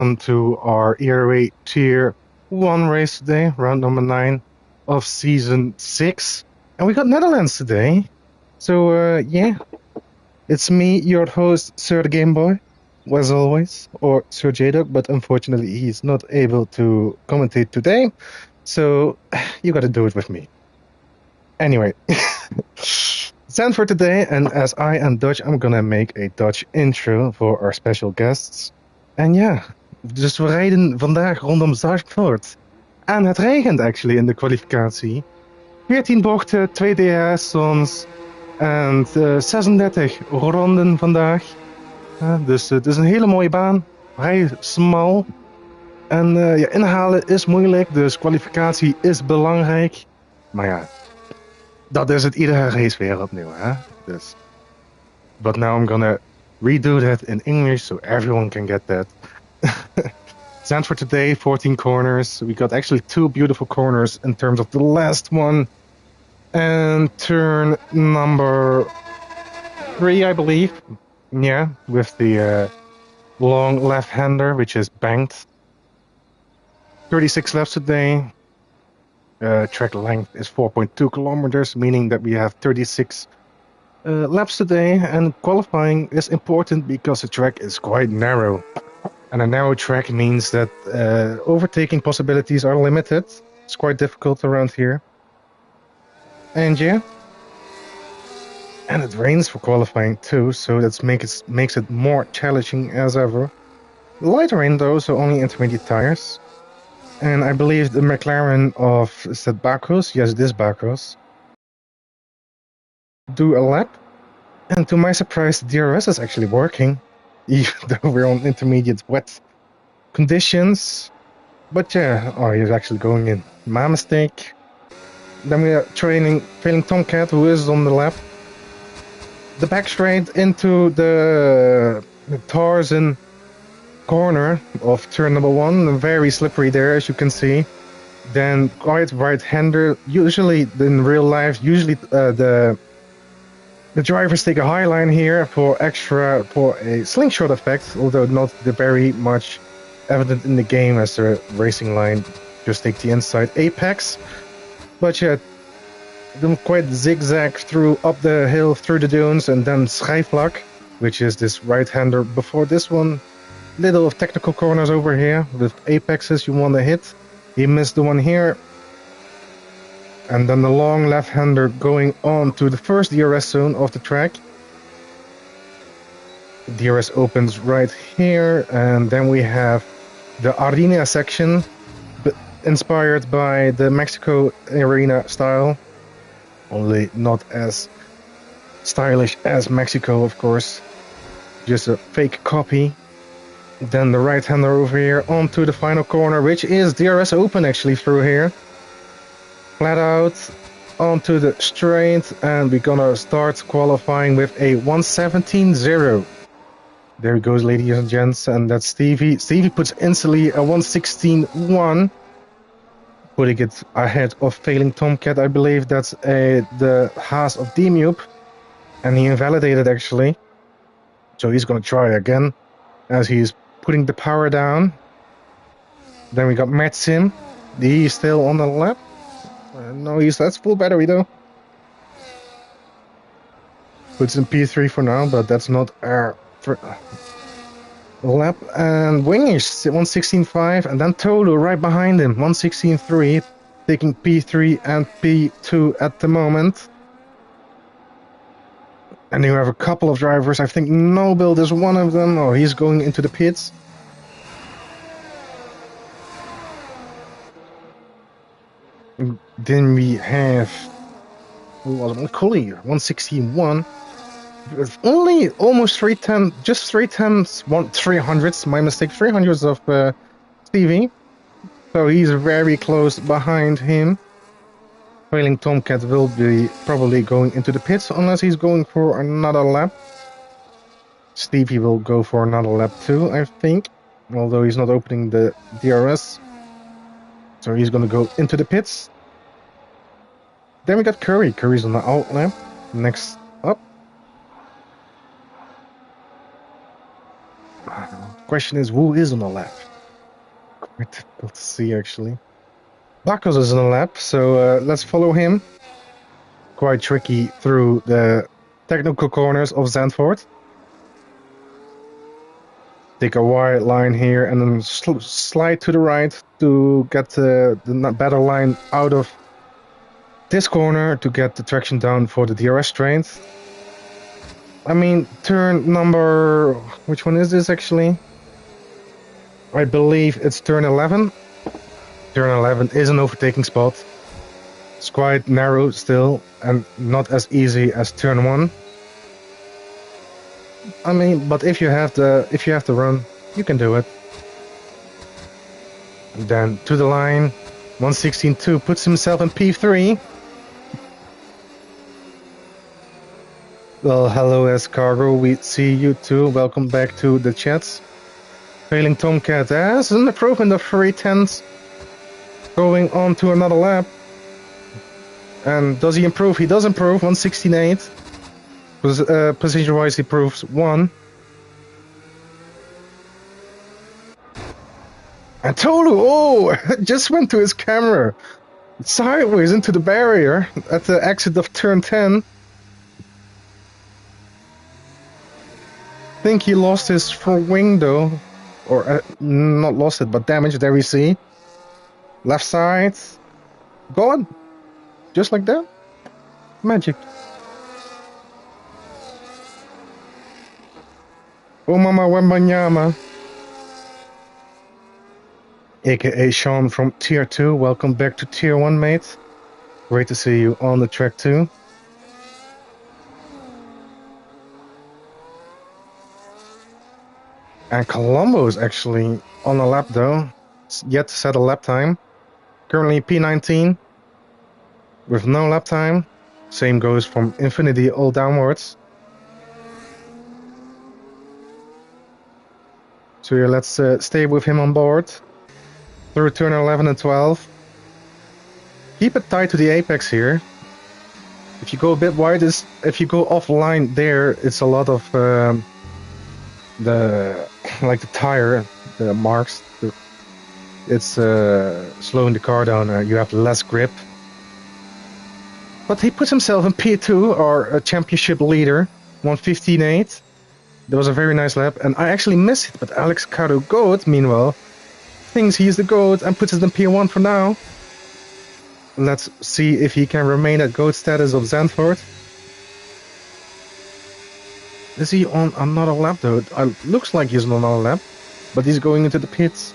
welcome to our ERA Tier 1 race today, round number 9 of Season 6. And we got Netherlands today. So, yeah, it's me, your host, Sir the Game Boy, as always, or Sir J-Dog, but unfortunately he's not able to commentate today. So, you gotta do it with me. Anyway, stand for today, and as I am Dutch, I'm gonna make a Dutch intro for our special guests. En ja, dus we rijden vandaag rondom Zandvoort. En het regent actually in de kwalificatie. 14 bochten, 2 DRS-zones en 36 ronden vandaag. Dus het is een hele mooie baan, vrij smal. En ja, inhalen is moeilijk, dus kwalificatie is belangrijk. Maar ja, dat is het iedere race weer opnieuw, hè? Dus. But now I'm gonna redo that in English so everyone can get that. Stands for today, 14 corners. We got actually 2 beautiful corners in terms of the last one. And turn number 3, I believe. Yeah, with the long left-hander, which is banked. 36 laps today. Track length is 4.2 kilometers, meaning that we have 36 laps today. And qualifying is important because the track is quite narrow. And a narrow track means that overtaking possibilities are limited. It's quite difficult around here. And yeah. And it rains for qualifying too, so that makes it more challenging as ever. Light rain though, so only intermediate tires. And I believe the McLaren of, is that Bakos? Yes, it is Bakos. Do a lap. And to my surprise, the DRS is actually working. Even though we're on intermediate wet conditions. But yeah, oh, he's actually going in. My mistake. Then we are failing Tomcat, who is on the lap. The back straight into the Tarzan corner of turn number 1. Very slippery there, as you can see. Then quite right-hander. Usually, in real life, the drivers take a high line here for a slingshot effect, although not the very much evident in the game as the racing line just take the inside apex. But yeah, them quite zigzag up the hill through the dunes and then schijfvlak, which is this right-hander before this one. Little of technical corners over here with apexes you want to hit. He missed the one here. And then the long left-hander going on to the first DRS zone of the track. DRS opens right here, and then we have the arena section, inspired by the Mexico arena style. Only not as stylish as Mexico, of course. Just a fake copy. Then the right-hander over here onto the final corner, which is DRS open actually through here. Flat out onto the straight, and we're gonna start qualifying with a 1:17.0. There he goes, ladies and gents, and that's Stevie. Stevie puts instantly a 1:16.1, putting it ahead of failing Tomcat. I believe that's the Haas of Demube, and he invalidated actually. So he's gonna try again as he's putting the power down. Then we got Matsim. He's still on the lap. No, that's full battery though. Puts in P3 for now, but that's not our lap. And Wingish 1:16.5, and then Tolu right behind him 1:16.3, taking P3 and P2 at the moment. And you have a couple of drivers. I think Nobuild is one of them. Oh, he's going into the pits. Then we have Collier 1:16.1. Only almost 310, just 300s. My mistake, 300s of Stevie. So he's very close behind him. Failing Tomcat will be probably going into the pits unless he's going for another lap. Stevie will go for another lap too, I think. Although he's not opening the DRS. So he's gonna go into the pits. Then we got Curry. Curry's on the out lap. Next up. Question is, who is on the left? quite difficult to see, actually. Bakos is on the lap, so let's follow him. Quite tricky through the technical corners of Zandvoort. Take a wide line here and then slide to the right to get the better line out of this corner to get the traction down for the DRS strength. I mean, turn number... which one is this, actually? I believe it's turn 11. Turn 11 is an overtaking spot. It's quite narrow still, and not as easy as turn 1. I mean, but if you have the run, you can do it. And then to the line, 116.2 puts himself in P3. Well, hello Escargo, we see you too. Welcome back to the chats. Failing Tomcat has an improvement of 3/10. Going on to another lap. And does he improve? He does improve, 116.8. Position-wise, he proves 1. And Tolu, oh, just went to his camera. Sideways into the barrier at the exit of turn 10. I think he lost his front wing though. Or not lost it, but damaged. There we see. Left side. Gone. Just like that. Magic. Oh mama wembanyama. AKA Sean from Tier 2. Welcome back to Tier 1, mate. Great to see you on the track too. And Colombo is actually on a lap though. It's yet to set a lap time. Currently P19 with no lap time. Same goes from Infinity all downwards. So yeah, let's stay with him on board. Through turn 11 and 12. Keep it tight to the apex here. If you go a bit wide, if you go offline there, it's a lot of the tire, the marks. It's slowing the car down. You have less grip. But he puts himself in P2, or a championship leader, 115.8. That was a very nice lap, and I actually missed it. But Alex Caro Goat, meanwhile, thinks he's the GOAT and puts it in P1 for now. Let's see if he can remain at GOAT status of Zandvoort. Is he on another lap though? Looks like he's on another lap, but he's going into the pits.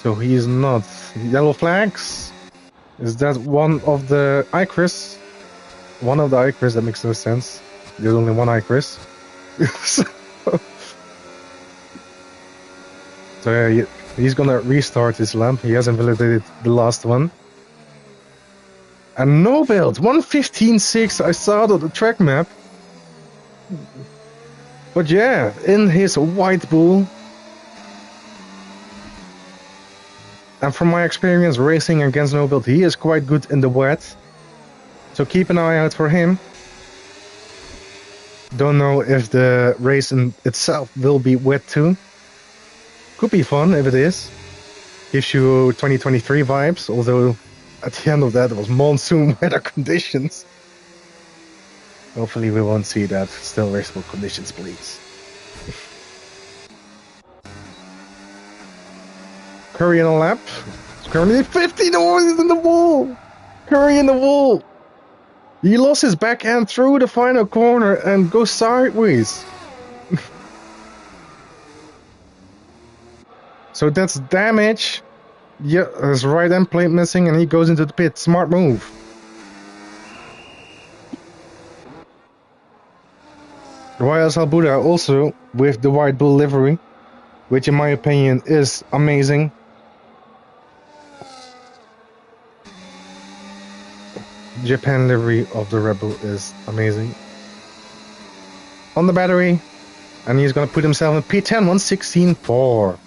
So he is not. Yellow flags. Is that one of the ICRIS? One of the ICRIS, that makes no sense. There's only one ICRIS. So yeah, he's gonna restart his lamp. He hasn't validated the last one. And no build, 115.6. I saw it on the track map. But yeah, in his white bull. And from my experience racing against no build, he is quite good in the wet. So keep an eye out for him. Don't know if the race in itself will be wet too. Could be fun if it is. Gives you 2023 vibes, although at the end of that it was monsoon weather conditions. Hopefully we won't see that. Still raceable conditions, please. Curry in a lap. It's currently 15. Oh, he's in the wall. Curry in the wall. He lost his backhand through the final corner and goes sideways. So that's damage. Yeah, his right end plate missing and he goes into the pit. Smart move. Royal Salbuda also with the White Bull livery, which in my opinion is amazing. Japan livery of the Rebel is amazing. On the battery, and he's gonna put himself in P10, 116.4.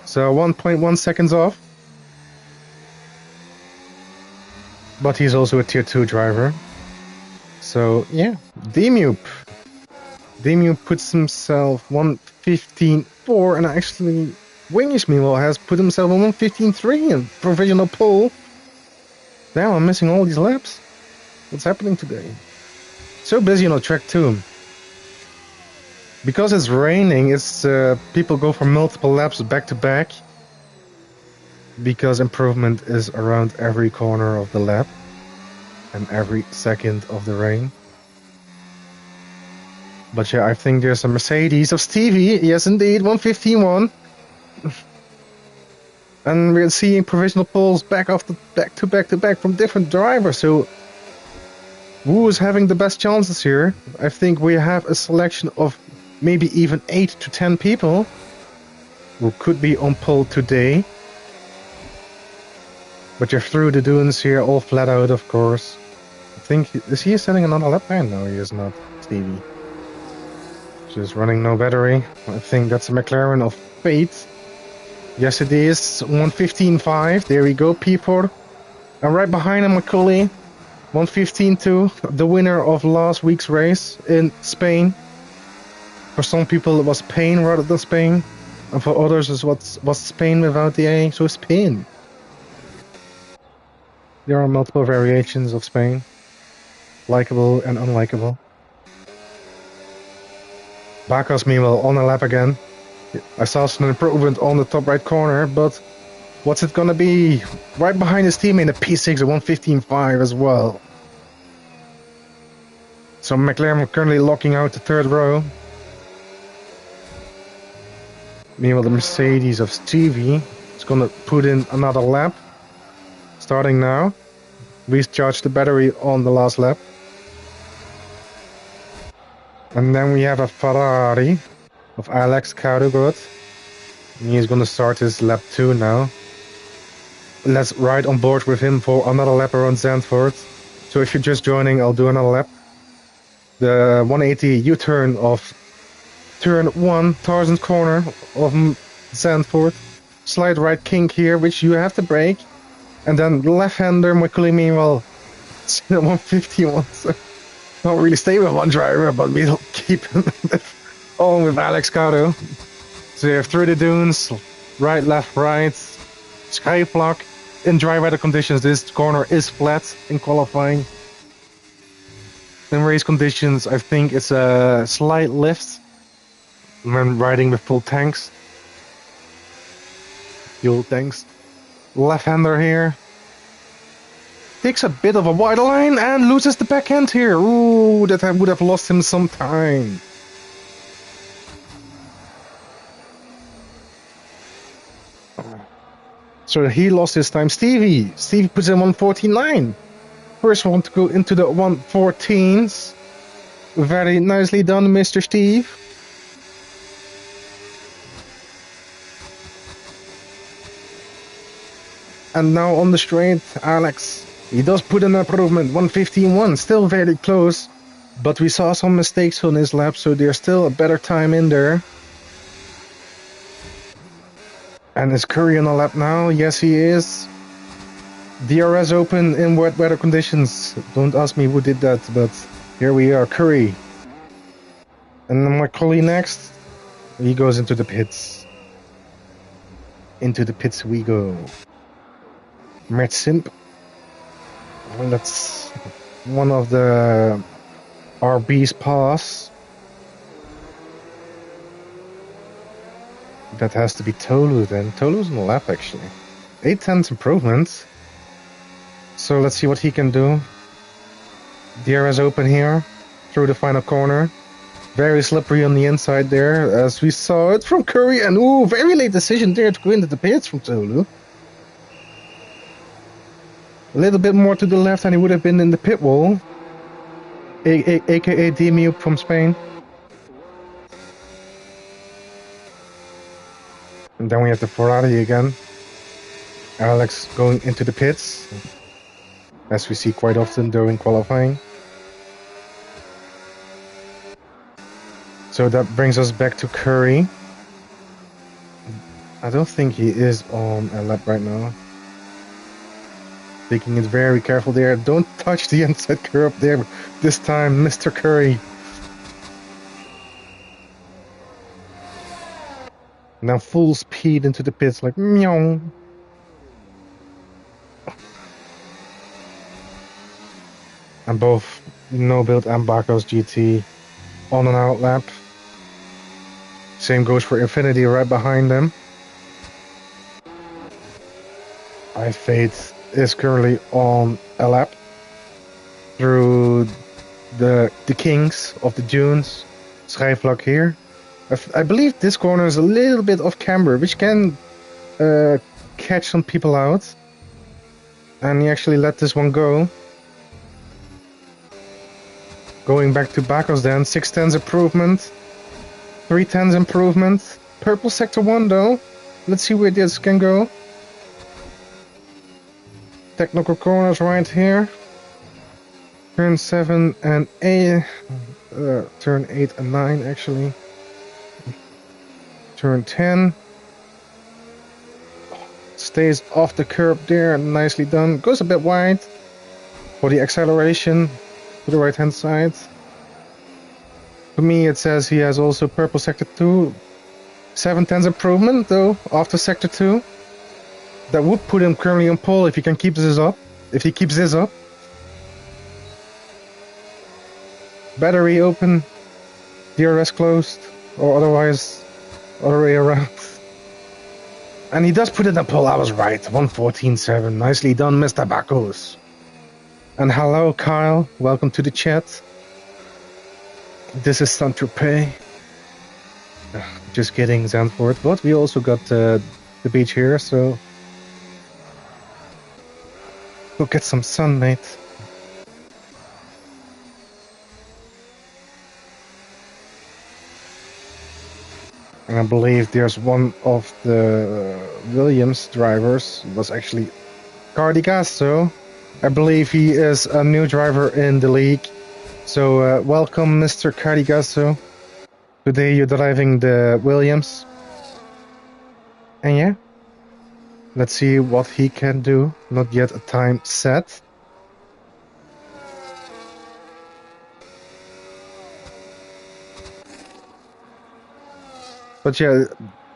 So 1.1 seconds off. But he's also a tier 2 driver. So yeah, Demup puts himself 115.4, and actually Wingish, meanwhile, has put himself on 1:15.3 in provisional pole. Damn, I'm missing all these laps. What's happening today? So busy on the track too. Because it's raining, it's people go for multiple laps back to back. Because improvement is around every corner of the lap and every second of the rain. But yeah, I think there's a Mercedes of Stevie. Yes, indeed, 1:15.1. And we're seeing provisional poles back to back from different drivers. So who is having the best chances here? I think we have a selection of maybe even 8 to 10 people who could be on pole today. But you're through the dunes here, all flat out, of course. I think, is he setting another lap time? No, he is not, Stevie. Just running no battery. I think that's a McLaren of fate. Yes, it is. 1:15.5. There we go, P4. And right behind him, quali. 1:15.2. The winner of last week's race in Spain. For some people, it was Spain rather than Spain. And for others, it was Spain without the A. So Spain. There are multiple variations of Spain. Likeable and unlikable. Bacos, meanwhile, on a lap again. I saw some improvement on the top right corner, but what's it gonna be? Right behind his teammate, a P6 at 1:15.5 as well. So McLaren currently locking out the third row. Meanwhile, the Mercedes of Stevie is gonna put in another lap. Starting now. Recharge the battery on the last lap. And then we have a Ferrari of Alex Carugot. He's gonna start his lap 2 now. Let's ride on board with him for another lap around Zandvoort. So if you're just joining, I'll do another lap. The 180 U-turn of turn 1, Tarzan's corner of Zandvoort. Slight right kink here, which you have to brake. And then left-hander, McQueen, meanwhile, it's 1:51. So don't really stay with one driver, but we'll keep him on with Alex Caro. So you're through the dunes, right, left, right, sky block. In dry weather conditions, this corner is flat in qualifying. In race conditions, I think it's a slight lift when riding with full tanks. Fuel tanks. Left-hander here. Takes a bit of a wider line and loses the back end here. Ooh, that would have lost him some time. So he lost his time. Stevie puts in 1:49. First one to go into the 1:14s. Very nicely done, Mr. Steve. And now on the straight, Alex. He does put in an improvement, 1:15.1, still very close. But we saw some mistakes on his lap, so there's still a better time in there. And is Curry on the lap now? Yes, he is. DRS open in wet weather conditions. Don't ask me who did that, but here we are, Curry. And then my colleague next. He goes into the pits. Into the pits we go. Mert Simp. Well, that's one of the RB's pass. That has to be Tolu then. Tolu's on the lap actually. 8/10 improvement. So let's see what he can do. DRS open here. Through the final corner. Very slippery on the inside there, as we saw it from Curry. And ooh, very late decision there to go into the pits from Tolu. A little bit more to the left and he would have been in the pit wall. AKA Demu from Spain. And then we have the Ferrari again. Alex going into the pits. As we see quite often during qualifying. So that brings us back to Curry. I don't think he is on a lap right now. Taking it very careful there. Don't touch the inside curb there. This time, Mr. Curry. Now full speed into the pits, like meow. And both No Build and Bakos GT on and out lap. Same goes for Infinity right behind them. Fate is currently on a lap through the Kings of the Dunes. Schijfvlak here. I believe this corner is a little bit off camber, which can catch some people out. And he actually let this one go. Going back to Bakos then, 610s improvement, 310s improvement. Purple sector 1 though. Let's see where this can go. Technical corners right here. Turn 7 and 8. Turn 8 and 9 actually. Turn 10. Stays off the curb there, nicely done. Goes a bit wide for the acceleration to the right hand side. To me it says he has also purple sector 2. 7/10 improvement though after sector 2. That would put him currently on pole if he can keep this up. If he keeps this up. Battery open, DRS closed, or otherwise other way around. And he does put it in pole, I was right. 1:14.7. Nicely done, Mr. Bakos. And hello, Kyle. Welcome to the chat. This is Saint-Tropez. Just kidding, Zandvoort. But we also got the beach here, so go get some sun, mate. And I believe there's one of the Williams drivers was actually Cardigasso. I believe he is a new driver in the league. So welcome, Mr. Cardigasso. Today you're driving the Williams. And yeah, let's see what he can do. Not yet a time set. But yeah,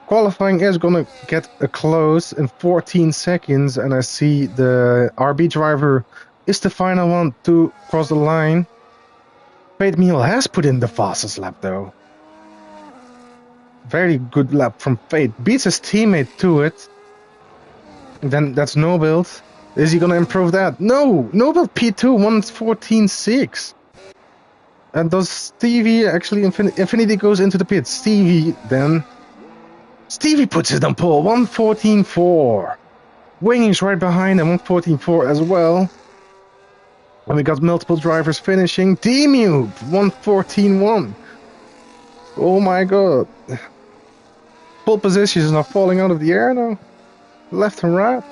qualifying is gonna get a close in 14 seconds, and I see the RB driver is the final one to cross the line. Fate Mule has put in the fastest lap though. Very good lap from Fate. Beats his teammate to it. And then that's No Build. Is he gonna improve that? No! No Build P2, 1:14.6. And does Stevie actually... Infinity goes into the pit. Stevie then... Stevie puts it on pole, 1:14.4. Winging's right behind him, 1:14.4 as well. And we got multiple drivers finishing. D-Mute, 1:14.1. Oh my god. Pole positions are falling out of the air now. Left and right.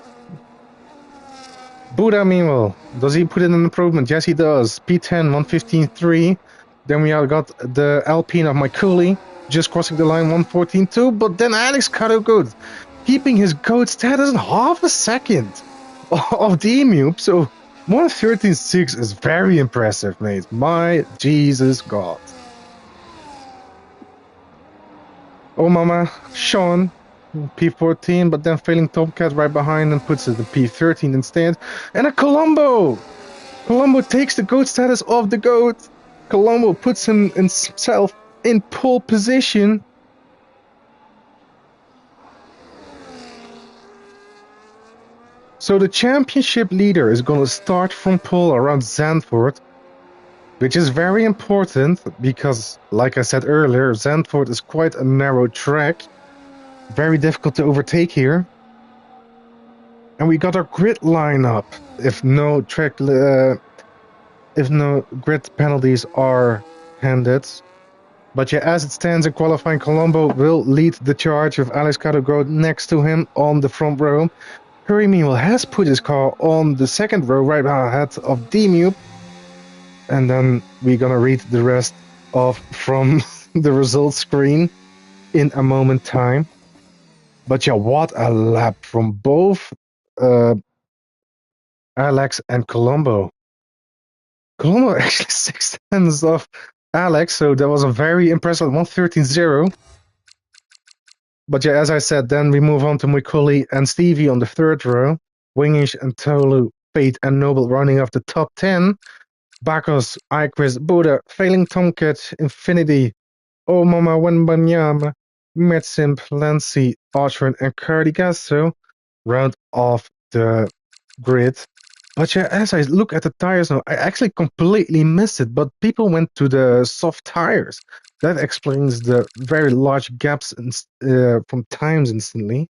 Buddha meanwhile, does he put in an improvement? Yes he does. P10, 1:15.3. Then we have got the Alpine of my Quali, just crossing the line, 1:14.2. But then Alex Carugut, keeping his GOAT status in half a second of D-Mube. So 1:13.6 is very impressive, mate. My Jesus God. Oh mama, Sean, P14, but then failing Tomcat right behind and puts it in P13 instead. And a Colombo! Colombo takes the GOAT status of the GOAT. Colombo puts himself in pole position. So the championship leader is going to start from pole around Zandvoort, which is very important because, like I said earlier, Zandvoort is quite a narrow track. Very difficult to overtake here. And we got our grid lineup. If no grid penalties are handed. But yeah, as it stands in qualifying, Colombo will lead the charge with Alex Carugut next to him on the front row. Curry meanwhile has put his car on the second row right ahead of D-Mube. And then we're gonna read the rest from the results screen in a moment time. But yeah, what a lap from both Alex and Colombo. Colombo actually 6/10 off Alex, so that was a very impressive 1:13.0. But yeah, as I said, then we move on to Quali and Stevie on the third row. Wingish and Tolu, Fate and Noble running off the top 10. Bakos, Iquis, Buddha, Failing Tomcat, Infinity, Oh Mama Wenbanyama, Metsimp, Lancy, Archman, and Cardigasso round off the grid. But yeah, as I look at the tires now, I actually completely missed it, but people went to the soft tires. That explains the very large gaps from times instantly.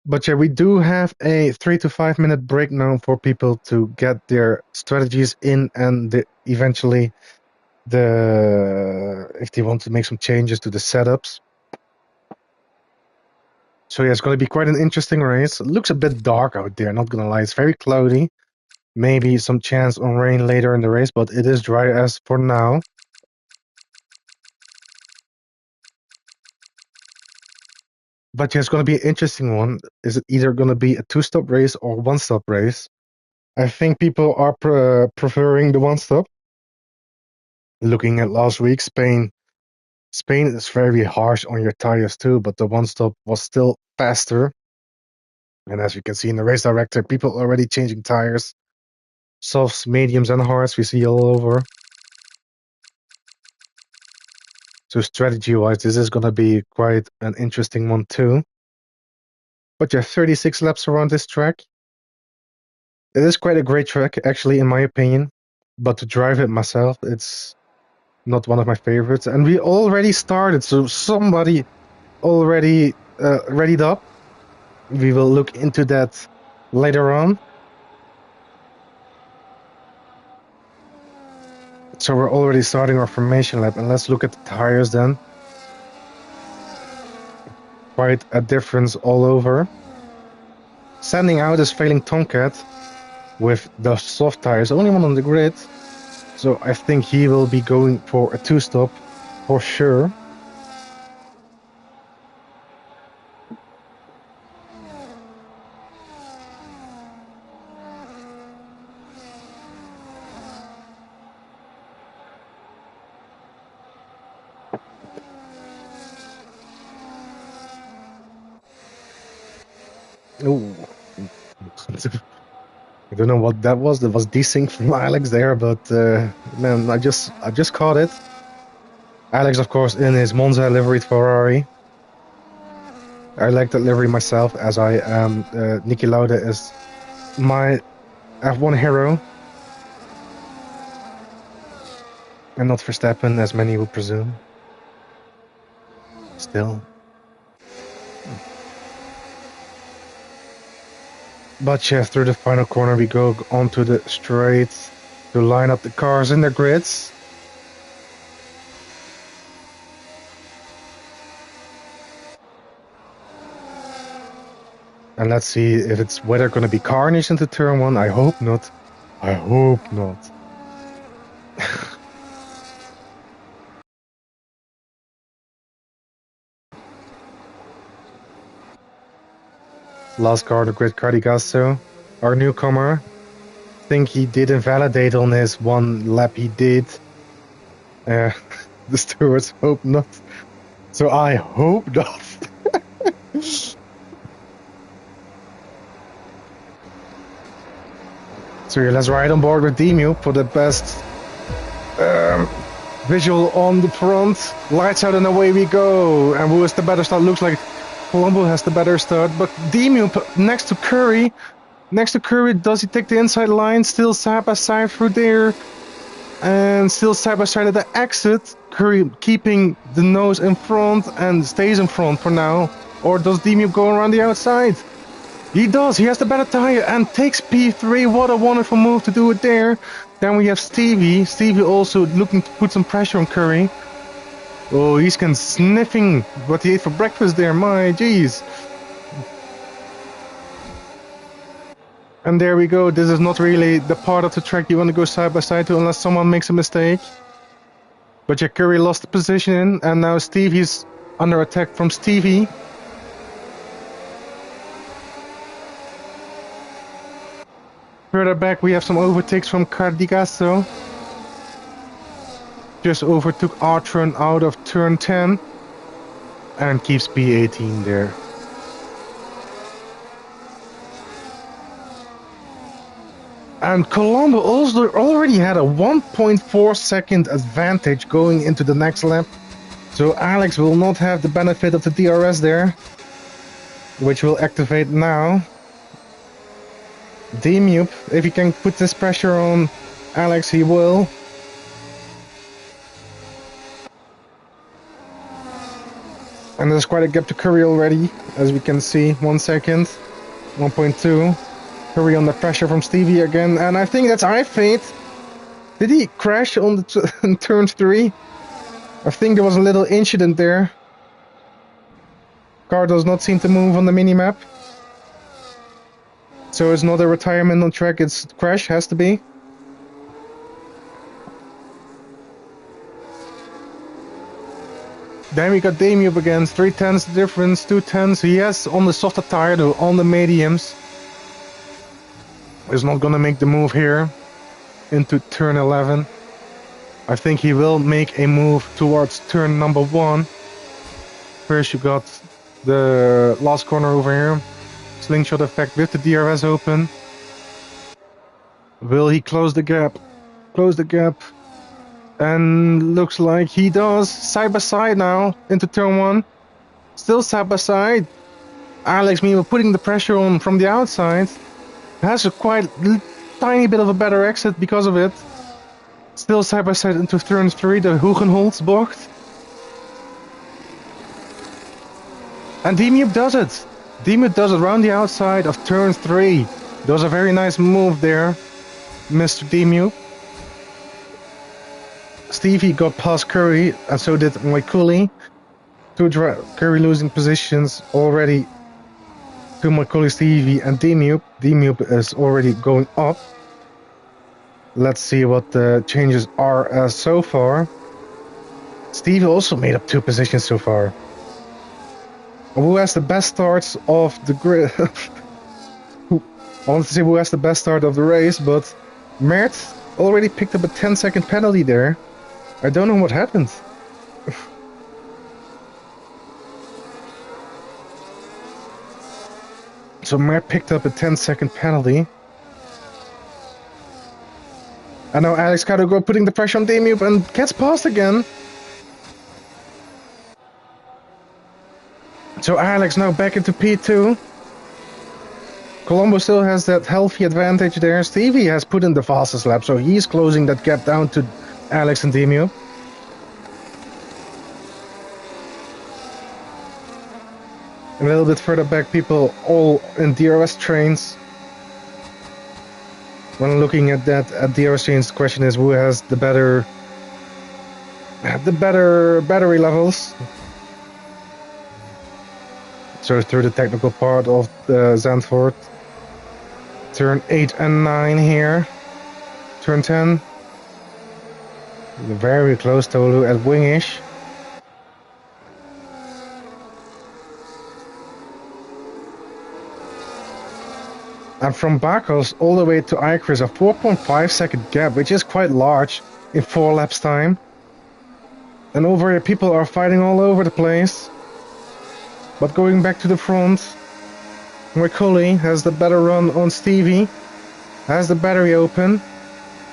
But yeah, we do have a 3 to 5 minute break now for people to get their strategies in and eventually if they want to make some changes to the setups. So yeah, it's going to be quite an interesting race. It looks a bit dark out there, not going to lie. It's very cloudy. Maybe some chance on rain later in the race, but it is dry as for now. But yeah, it's going to be an interesting one. Is it either going to be a two-stop race or one-stop race? I think people are preferring the one-stop. Looking at last week, Spain is very harsh on your tires too, but the one-stop was still faster. And as you can see in the race director, people already changing tires. Softs, mediums, and hards we see all over. So strategy-wise, this is going to be quite an interesting one too. But yeah, 36 laps around this track. It is quite a great track, actually, in my opinion. But to drive it myself, it's not one of my favorites. And we already started, so somebody already readied up. We will look into that later on. So we're already starting our formation lap, and let's look at the tires then. Quite a difference all over. Standing out is Failing Tomcat with the soft tires, only one on the grid. So I think he will be going for a two-stop for sure. Ooh. I don't know what that was. That was desync from Alex there, but man, I just caught it. Alex, of course, in his Monza liveried Ferrari. I like that livery myself, as I am. Niki Lauda is my F1 hero, and not Verstappen, as many would presume. Still. But yeah, through the final corner we go onto the straight to line up the cars in their grids. And let's see if it's whether going to be carnage into turn one. I hope not. I hope not. Last car, the grid Cardigasso, our newcomer. Think he did invalidate on his one lap he did. The stewards hope not. So I hope not. So yeah, let's ride on board with Demu for the best visual on the front. Lights out and away we go. And who has the better start? Looks like Colombo has the better start. But Demu next to Curry. Next to Curry, does he take the inside line? Still side by side through there. And still side by side at the exit. Curry keeping the nose in front and stays in front for now. Or does Demu go around the outside? He does. He has the better tire and takes P3. What a wonderful move to do it there. Then we have Stevie. Stevie also looking to put some pressure on Curry. Oh, he's sniffing what he ate for breakfast there. My jeez. And there we go. This is not really the part of the track you want to go side by side to unless someone makes a mistake. But yeah, Curry lost the position and now Stevie's under attack from Stevie. Further back we have some overtakes from Cardigasso. just overtook our turn out of turn 10 and keeps P18 there. And Colombo also already had a 1.4 second advantage going into the next lap. So Alex will not have the benefit of the DRS there, which will activate now. Demup, if he can put this pressure on Alex, he will. And there's quite a gap to Curry already, as we can see. 1 second, 1.2. Curry on the pressure from Stevie again, and I think that's iFate. Did he crash on the turn 3? I think there was a little incident there. Car does not seem to move on the minimap. So it's not a retirement on track, it's crash, has to be. Then we got Demup again, 3 tenths difference, 2 tenths. He has on the softer tire though, on the mediums. He's not gonna make the move here into turn 11. I think he will make a move towards turn number 1. First you got the last corner over here. Slingshot effect with the DRS open. Will he close the gap? Close the gap. And looks like he does. Side by side now into turn 1. Still side by side. Alex meanwhile putting the pressure on from the outside. Has a quite tiny bit of a better exit because of it. Still side by side into turn 3, the Hogenholzbocht. And Demup does it. Demup does it around the outside of turn 3. Does a very nice move there, Mr. Demup. Stevie got past Curry, and so did my quali. Curry losing positions already to my quali Stevie and Demup. Demup is already going up. Let's see what the changes are so far. Stevie also made up 2 positions so far. Who has the best starts of the grid? I wanted to say who has the best start of the race, but Mert already picked up a 10-second penalty there. I don't know what happened. So Mert picked up a 10-second penalty. And now Alex Cardogo putting the pressure on Demup and gets past again. So Alex now back into P2. Colombo still has that healthy advantage there. Stevie has put in the fastest lap, so he's closing that gap down to Alex and Demup. A little bit further back, people all in DRS trains. When looking at that at DRS trains, the question is who has the better battery levels. So through the technical part of the Zandvoort. Turn 8 and 9 here. Turn 10. Very close Tolu at wingish. And from Bakos all the way to Icarus, a 4.5 second gap, which is quite large in 4 laps time. And over here people are fighting all over the place. But going back to the front, McCulley has the better run on Stevie. Has the battery open.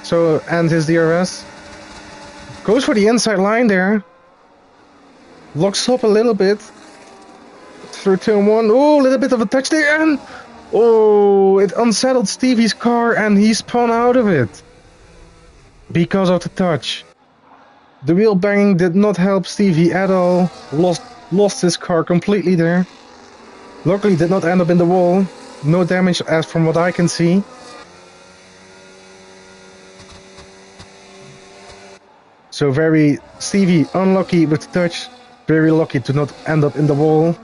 So, and his DRS. Goes for the inside line there. Locks up a little bit. Through turn 1. Oh, a little bit of a touch there. And oh, it unsettled Stevie's car and he spun out of it. Because of the touch. The wheel banging did not help Stevie at all. Lost his car completely there. Luckily did not end up in the wall. No damage as from what I can see. So very Stevie unlucky with the touch. Very lucky to not end up in the wall.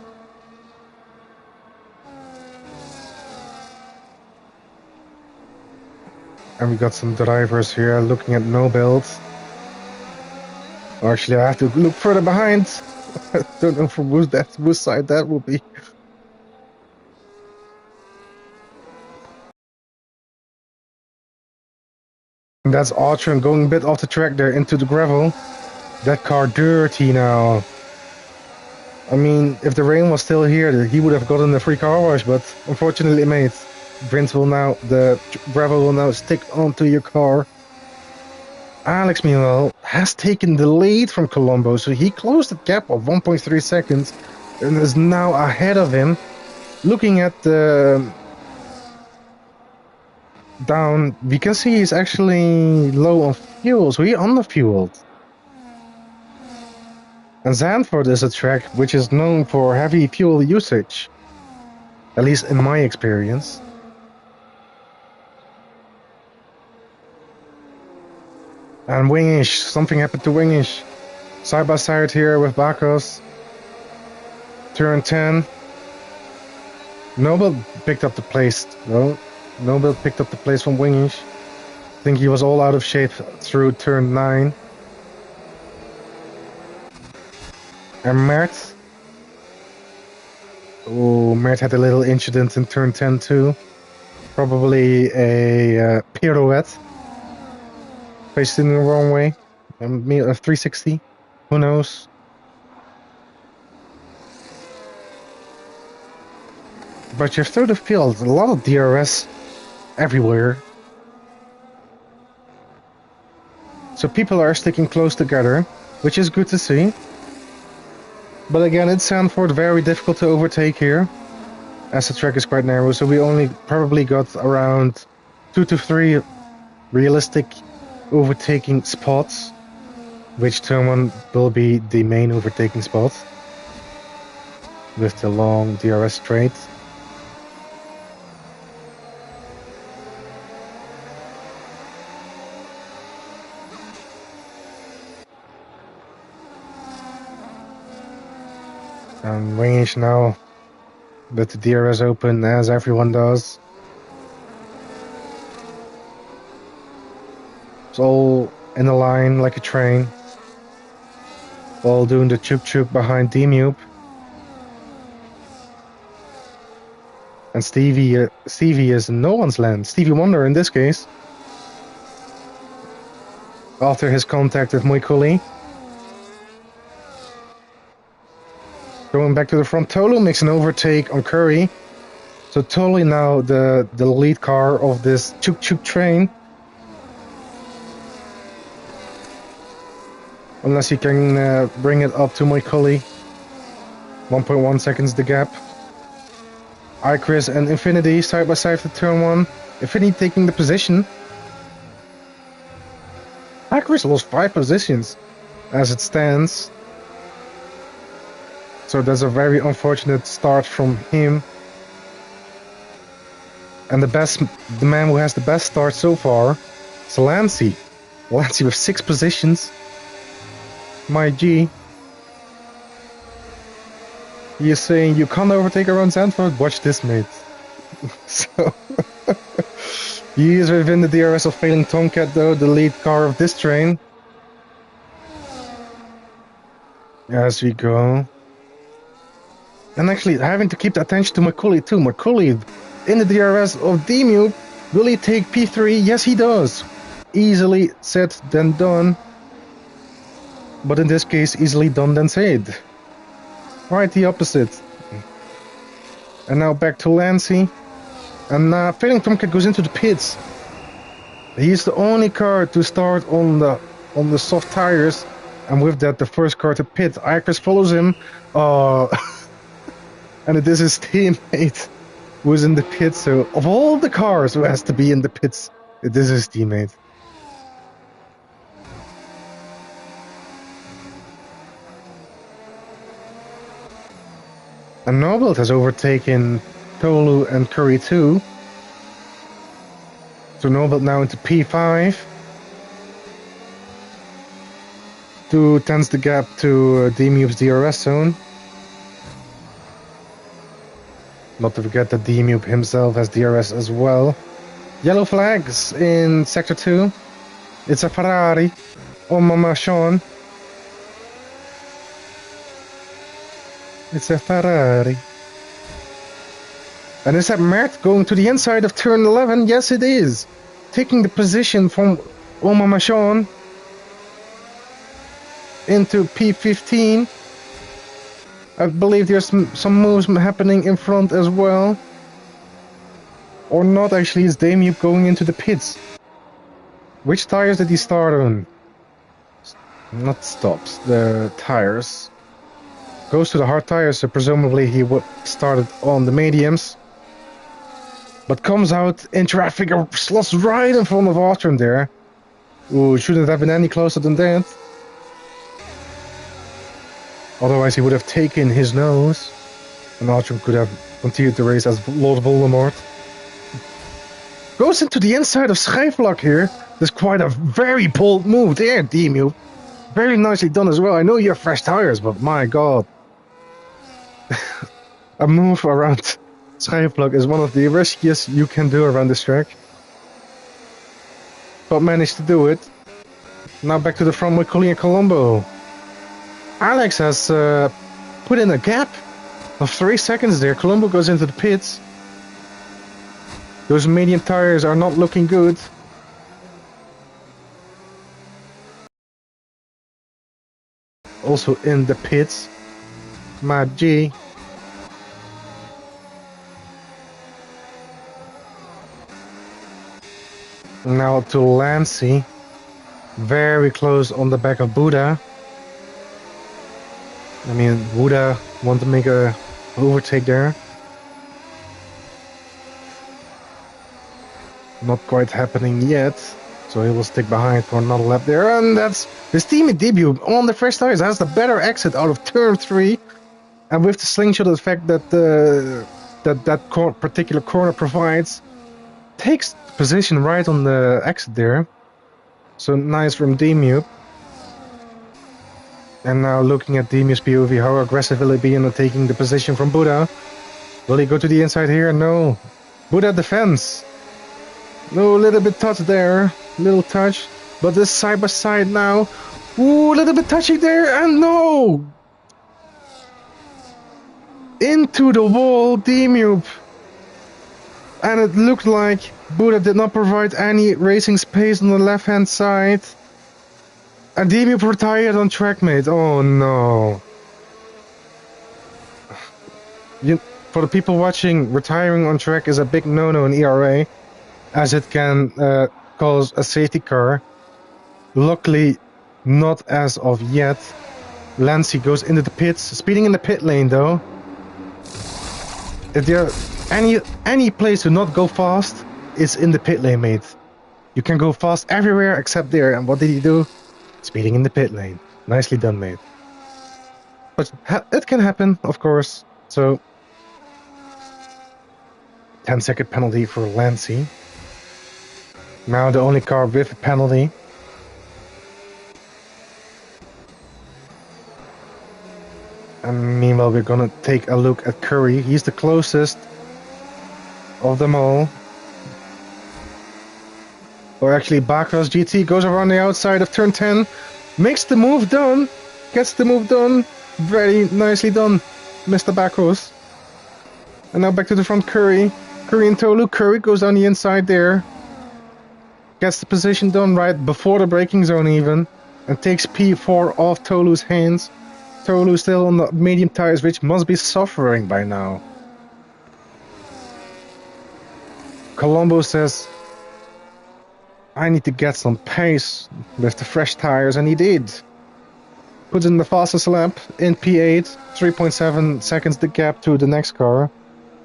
And we got some drivers here looking at no belts. Actually, I have to look further behind. I don't know from whose side that will be. And that's Autron going a bit off the track there into the gravel. That car dirty now. I mean, if the rain was still here, he would have gotten a free car wash, but unfortunately, mate, the gravel will now stick onto your car. Alex, meanwhile, has taken the lead from Colombo, so he closed the gap of 1.3 seconds and is now ahead of him. Looking at the down, we can see he's actually low on fuel, so he's underfueled. And Zandvoort is a track which is known for heavy fuel usage, at least in my experience. And Wingish, something happened to Wingish. Side by side here with Bakos. Turn 10. Nobel picked up the place, though. Nobel picked up the place from Wingish. I think he was all out of shape through turn 9. And Mert. Oh, Mert had a little incident in turn 10 too. Probably a pirouette. Faced in the wrong way. A 360. Who knows? But you're through the field. A lot of DRS everywhere. So people are sticking close together, which is good to see. But again, it's Zandvoort, very difficult to overtake here, as the track is quite narrow, so we only probably got around 2 to 3 realistic overtaking spots, which turn 1 will be the main overtaking spot, with the long DRS straight. And Range now with the DRS open, as everyone does. It's all in a line like a train. All doing the chuk-chuk behind D-Mube. And Stevie is in no one's land. Stevie Wonder in this case. After his contact with quali. Going back to the front, Tolu makes an overtake on Curry. So Tolu now the lead car of this chuk-chuk train. Unless he can bring it up to quali. 1.1 seconds the gap. Ichris and Infinity side by side for turn 1. Infinity taking the position. Ichris lost 5 positions as it stands. So that's a very unfortunate start from him. And the man who has the best start so far is Lancey. Lancey with 6 positions. My G. He is saying you can't overtake around Zandvoort. Watch this, mate. So he is within the DRS of Failing Tomcat, though, the lead car of this train. As we go. And actually having to keep the attention to quali too. quali in the DRS of D-Mube. Will he take P3? Yes, he does. Easily said than done. But in this case, easily done than said. Right, the opposite. And now back to Lancey. And Failing Tomcat goes into the pits. He's the only car to start on the soft tires. And with that, the first car to pit. Ichris follows him. And it is his teammate who is in the pits. So of all the cars who has to be in the pits, it is his teammate. And Nobelt has overtaken Tolu and Curry too. So Nobelt now into P5. 2 tends the gap to D-Mube's DRS zone. Not to forget that D-Mube himself has DRS as well. Yellow flags in Sector 2. It's a Ferrari. Oh, Mama Sean. It's a Ferrari. And is that Mert going to the inside of turn 11? Yes, it is. Taking the position from Oh Mama Sean into P15. I believe there's some moves happening in front as well. Or not, actually, it's Damien going into the pits. Which tires did he start on? Not stops, the tires. Goes to the hard tires, so presumably he would started on the mediums. But comes out in traffic or slots right in front of Austrum there. Ooh, shouldn't have been any closer than that. Otherwise he would have taken his nose. And Austrum could have continued the race as Lord Voldemort. Goes into the inside of Schijfvlak here. That's quite a very bold move there, Demu. Very nicely done as well. I know you have fresh tires, but my god. A move around Schijfvlak is one of the riskiest you can do around this track. But managed to do it. Now back to the front with Colin and Colombo. Alex has put in a gap of 3 seconds there. Colombo goes into the pits. Those medium tires are not looking good. Also in the pits, Matt G. Now to Lancy. Very close on the back of Buddha. I mean, Buddha want to make a overtake there. Not quite happening yet. So he will stick behind for another lap there. And that's his teammate debut on the fresh tires. Has the better exit out of turn 3. And with the slingshot effect that particular corner provides, takes position right on the exit there. So nice from Demu. And now looking at Demu's POV, how aggressive will he be in taking the position from Buddha? Will he go to the inside here? No. Buddha defends. No, a little bit touch there. Little touch. But this side by side now. Ooh, a little bit touching there. And no! Into the wall, Demu. And it looked like Buddha did not provide any racing space on the left hand side. And Demu retired on track, mate. Oh no. For the people watching, retiring on track is a big no-no in ERA, as it can cause a safety car. Luckily, not as of yet. Lancy goes into the pits, speeding in the pit lane though. If there any place to not go fast, it's in the pit lane, mate. You can go fast everywhere except there. And what did he do? Speeding in the pit lane. Nicely done, mate. But it can happen, of course. So 10-second penalty for Lancy. Now the only car with a penalty. And meanwhile we're gonna take a look at Curry. He's the closest of them all. Or actually Bacros GT goes around the outside of turn 10. Makes the move done. Gets the move done. Very nicely done, Mr. Bacros. And now back to the front, Curry. Curry and Tolu. Curry goes on the inside there. Gets the position done right before the braking zone even. And takes P4 off Tolu's hands. Tolu still on the medium tires, which must be suffering by now. Colombo says, I need to get some pace with the fresh tires, and he did. Puts in the fastest lap in P8, 3.7 seconds the gap to the next car.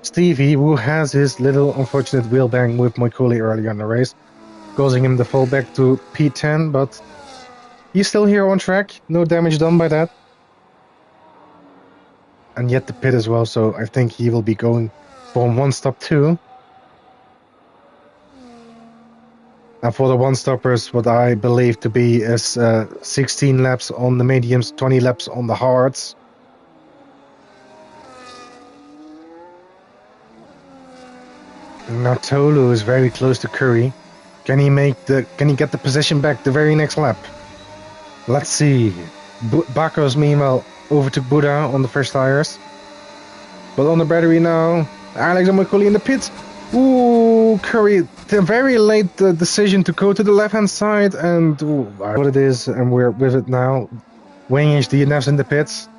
Stevie, who has his little unfortunate wheel bang with Moikuli earlier in the race, causing him to fall back to P10, but he's still here on track, no damage done by that. And yet the pit as well, so I think he will be going for one stop too. And for the one-stoppers, what I believe to be is 16 laps on the mediums, 20 laps on the hards. Now Tolu is very close to Curry. Can he get the position back the very next lap? Let's see. Bakos meanwhile over to Buddha on the fresh tires. But on the battery now, Alex and Moikuli in the pits. Ooh! Ooh, Curry, the very late decision to go to the left-hand side, and ooh, what it is, and we're with it now. Wayne DNFs in the pits,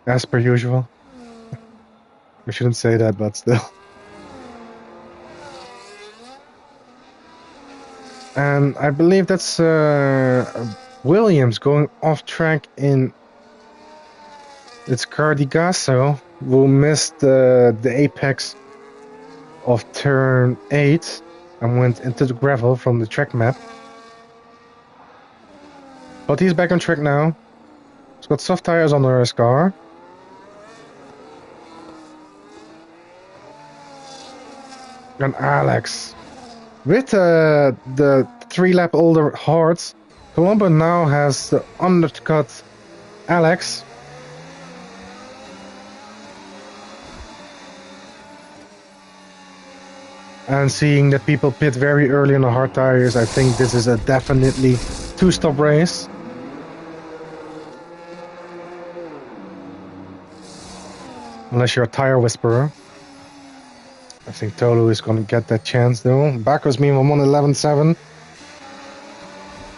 as per usual. We shouldn't say that, but still. And I believe that's Williams going off track in its Cardigasso, who missed the apex of turn 8 and went into the gravel from the track map. But he's back on track now. He's got soft tires under his car. And Alex, with the 3-lap older Hards, Colombo now has undercut Alex. And seeing that people pit very early on the hard tires, I think this is a definitely 2-stop race. Unless you're a tire whisperer. I think Tolu is going to get that chance though. Backwards meanwhile 1:11.7.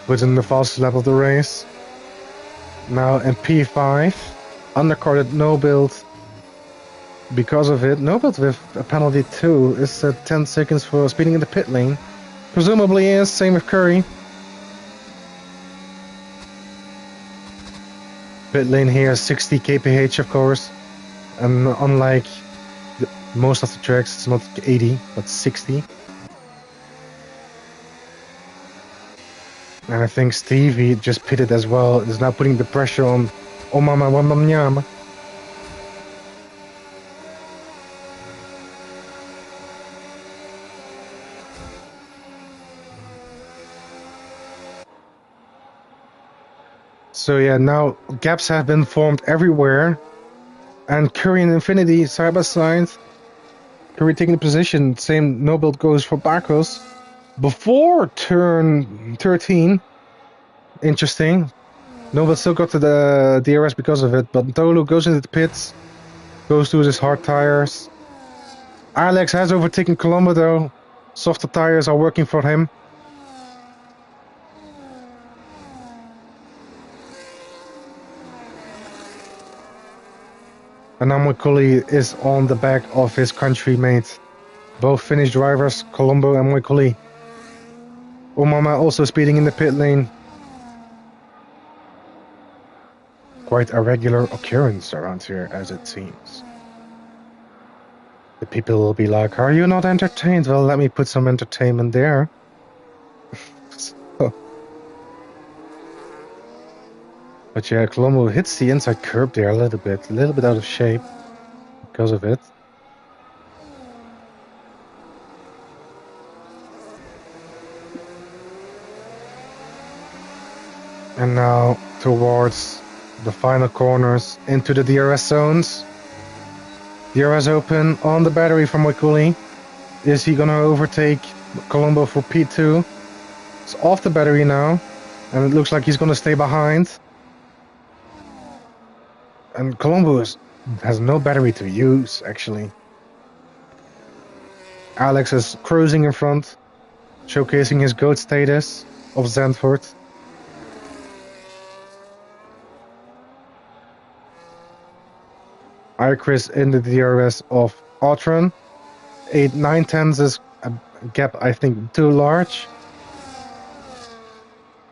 Within the fastest lap of the race. Now in P5. Undercarded no build. Because of it, no build with a penalty too is 10 seconds for speeding in the pit lane. Presumably is, same with Curry. Pit lane here 60 kph of course. And unlike most of the tracks, it's not 80, but 60. And I think Stevie just pitted as well, is now putting the pressure on Omama Wambamnyama. So yeah, now gaps have been formed everywhere. And Curry and Infinity side by side. Curry taking the position, same no build goes for Barcos. Before turn 13. Interesting. No build still got to the DRS because of it, but Tolu goes into the pits. Goes to his hard tires. Alex has overtaken Colombo though. Softer tires are working for him. And now Moikoli is on the back of his country-mate. Both Finnish drivers, Colombo and Moikoli. Omama also speeding in the pit lane. Quite a regular occurrence around here, as it seems. The people will be like, are you not entertained? Well, let me put some entertainment there. But yeah, Colombo hits the inside curb there a little bit out of shape because of it. And now towards the final corners into the DRS zones. DRS open on the battery from Moikoli. Is he gonna overtake Colombo for P2? It's off the battery now, and it looks like he's gonna stay behind. And Colombo has no battery to use, actually. Alex is cruising in front, showcasing his GOAT status of Zandvoort. Chris in the DRS of Autron. 8/9 is a gap, I think, too large.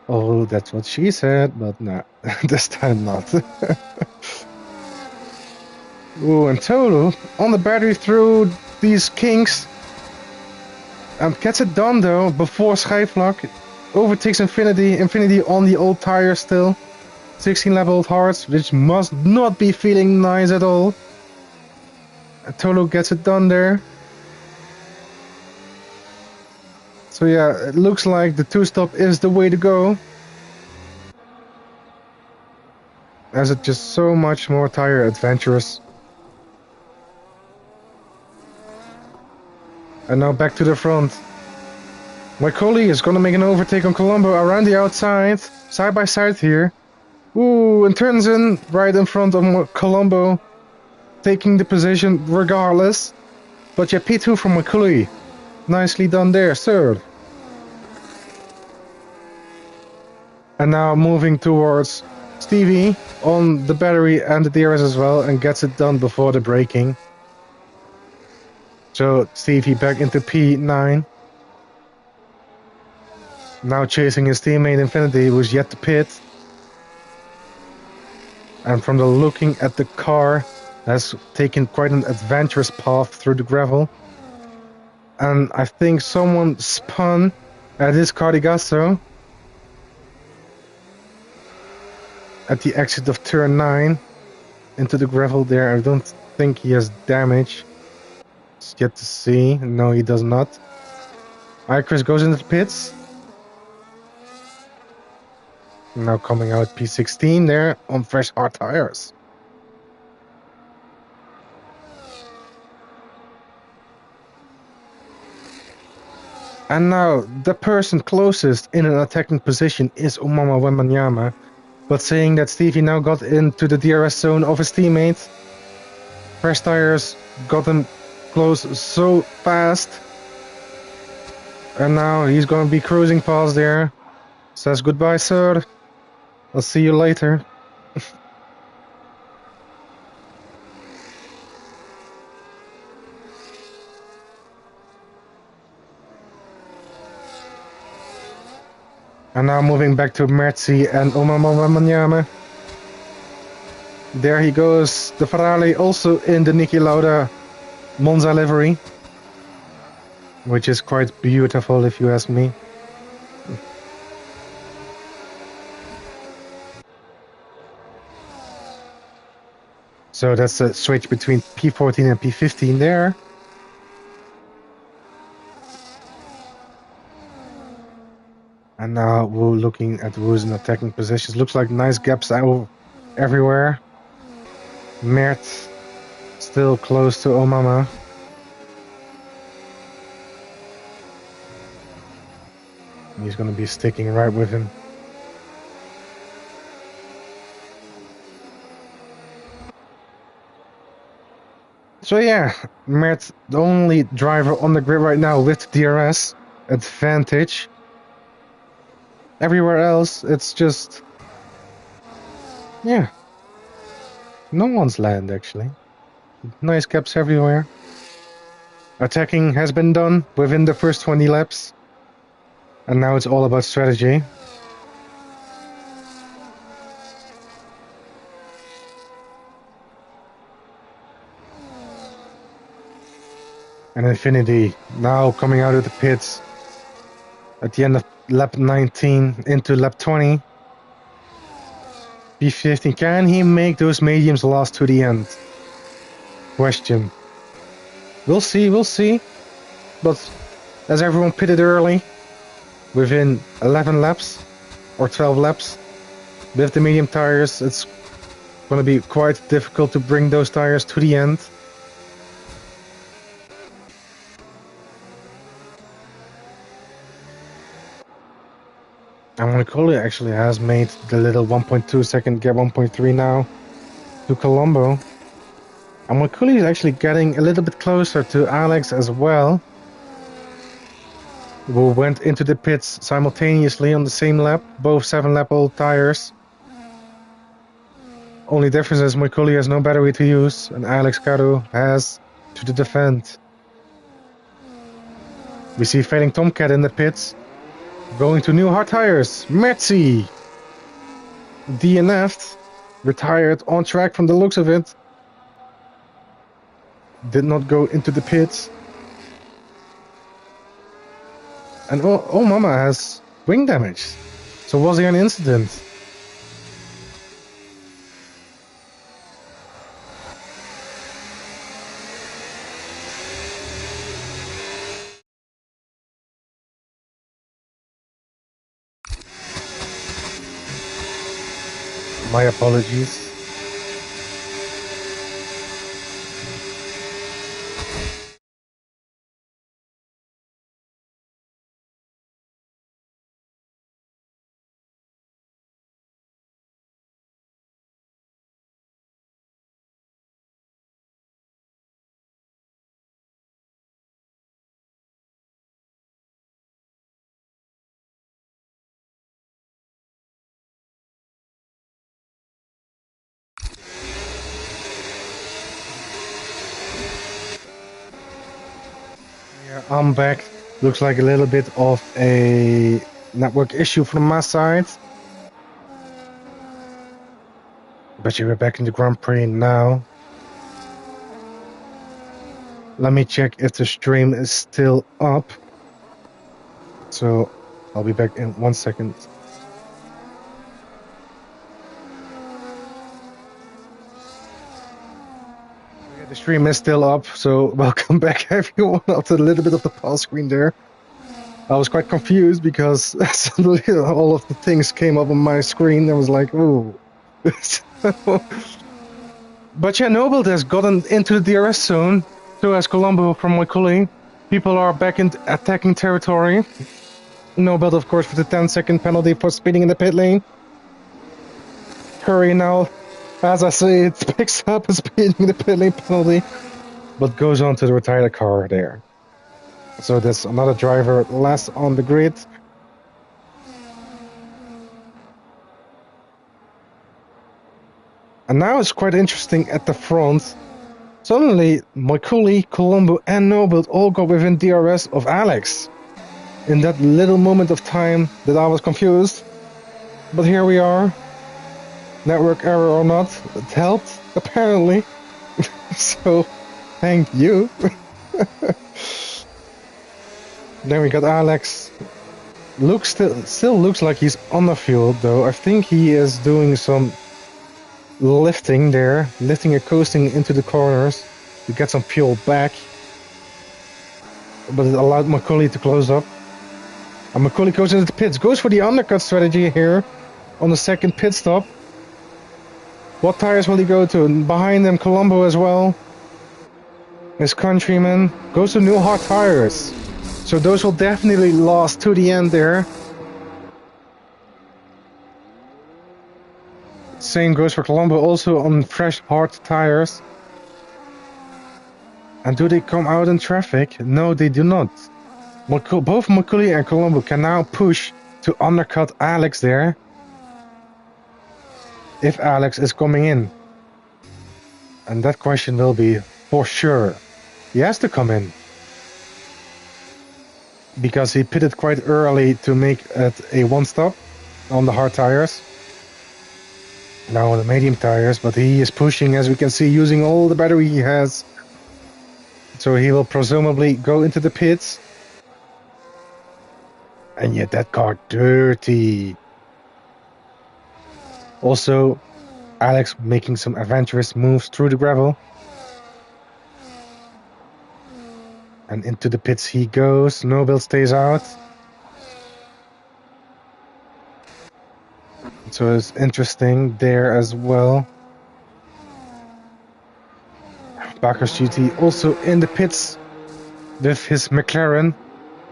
Oh, that's what she said, but no, this time not. Ooh, and Tolu on the battery through these kinks. And gets it done though before Schijfvlak. Overtakes Infinity. Infinity on the old tire still. 16 lap old hards, which must not be feeling nice at all. And Tolu gets it done there. So yeah, it looks like the 2-stop is the way to go. As it's just so much more tire adventurous. And now back to the front. Moikoli is gonna make an overtake on Colombo around the outside. Side by side here. Ooh, and turns in right in front of Colombo. Taking the position regardless. But yeah, P2 from McCulley. Nicely done there, third. And now moving towards Stevie on the battery and the DRS as well, and gets it done before the braking. So Stevie back into P9. Now chasing his teammate Infinity, who's yet to pit. And from the looking at the car, has taken quite an adventurous path through the gravel. And I think someone spun at his Cardigasso at the exit of turn 9 into the gravel there. I don't think he has damage. It's yet to see. No, he does not. Chris goes into the pits. Now coming out P16 there on fresh hard tires. And now the person closest in an attacking position is Umama Wembanyama. But saying that Stevie now got into the DRS zone of his teammate, fresh tires got him close so fast. And now he's going to be cruising past there. Says goodbye, sir. I'll see you later. And now moving back to Merzi and Umama Wembanyama. There he goes, the Ferrari also in the Niki Lauda Monza livery, which is quite beautiful if you ask me. So that's a switch between P14 and P15 there. And now we're looking at who's in attacking positions. Looks like nice gaps out everywhere. Mert still close to Omama. He's going to be sticking right with him. So yeah, Mert, the only driver on the grid right now with DRS advantage. Everywhere else, it's just... yeah. No one's land, actually. Nice gaps everywhere. Attacking has been done within the first 20 laps. And now it's all about strategy. And Infinity now coming out of the pits at the end of lap 19 into lap 20. P15, can he make those mediums last to the end? Question. We'll see, we'll see. But as everyone pitted early, within 11 laps or 12 laps, with the medium tires, it's going to be quite difficult to bring those tires to the end. And Monaco actually has made the little 1.2 second gap, 1.3 now to Colombo. And Monaco is actually getting a little bit closer to Alex as well, who went into the pits simultaneously on the same lap, both 7-lap old tires. Only difference is Monaco has no battery to use, and Alex Caro has to defend. We see Failing Tomcat in the pits, going to new hard tires. Metzi DNF'd, retired on track from the looks of it. Did not go into the pits. And oh mama has wing damage. So was there an incident? My apologies. I'm back. Looks like a little bit of a network issue from my side. But yeah, we're back in the Grand Prix now. Let me check if the stream is still up. So I'll be back in 1 second. Yeah, the stream is still up, so welcome back everyone after a little bit of the pause screen there. I was quite confused because suddenly all of the things came up on my screen. I was like, ooh. But yeah, Noble has gotten into the DRS zone. So has Colombo from my colleague. People are back in attacking territory. Noble, of course, for the 10-second penalty for speeding in the pit lane. Curry now, as I say, it picks up a speeding in the pit lane penalty, but goes on to the retired car there. So there's another driver less on the grid. And now it's quite interesting at the front. Suddenly, Moikuli, Colombo and Noble all got within DRS of Alex. In that little moment of time that I was confused. But here we are. Network error or not, it helped, apparently. So, thank you. Then we got Alex. Still looks like he's on the field, though. I think he is doing some lifting there, lifting and coasting into the corners to get some fuel back. But it allowed Macaulay to close up. And Macaulay goes into the pits, goes for the undercut strategy here on the second pit stop. What tires will he go to? And behind him, Colombo as well. His countryman goes to new hard tires. So those will definitely last to the end there. Same goes for Colombo, also on fresh hard tires. And do they come out in traffic? No, they do not. Both Macaulay and Colombo can now push to undercut Alex there. If Alex is coming in. And that question will be, for sure, he has to come in. Because he pitted quite early to make it a one-stop on the hard tires. Now on the medium tires, but he is pushing, as we can see, using all the battery he has. So he will presumably go into the pits. And yet that car dirty. Also, Alex making some adventurous moves through the gravel. And into the pits he goes. Noble stays out. So it's interesting there as well. Baker's GT also in the pits with his McLaren.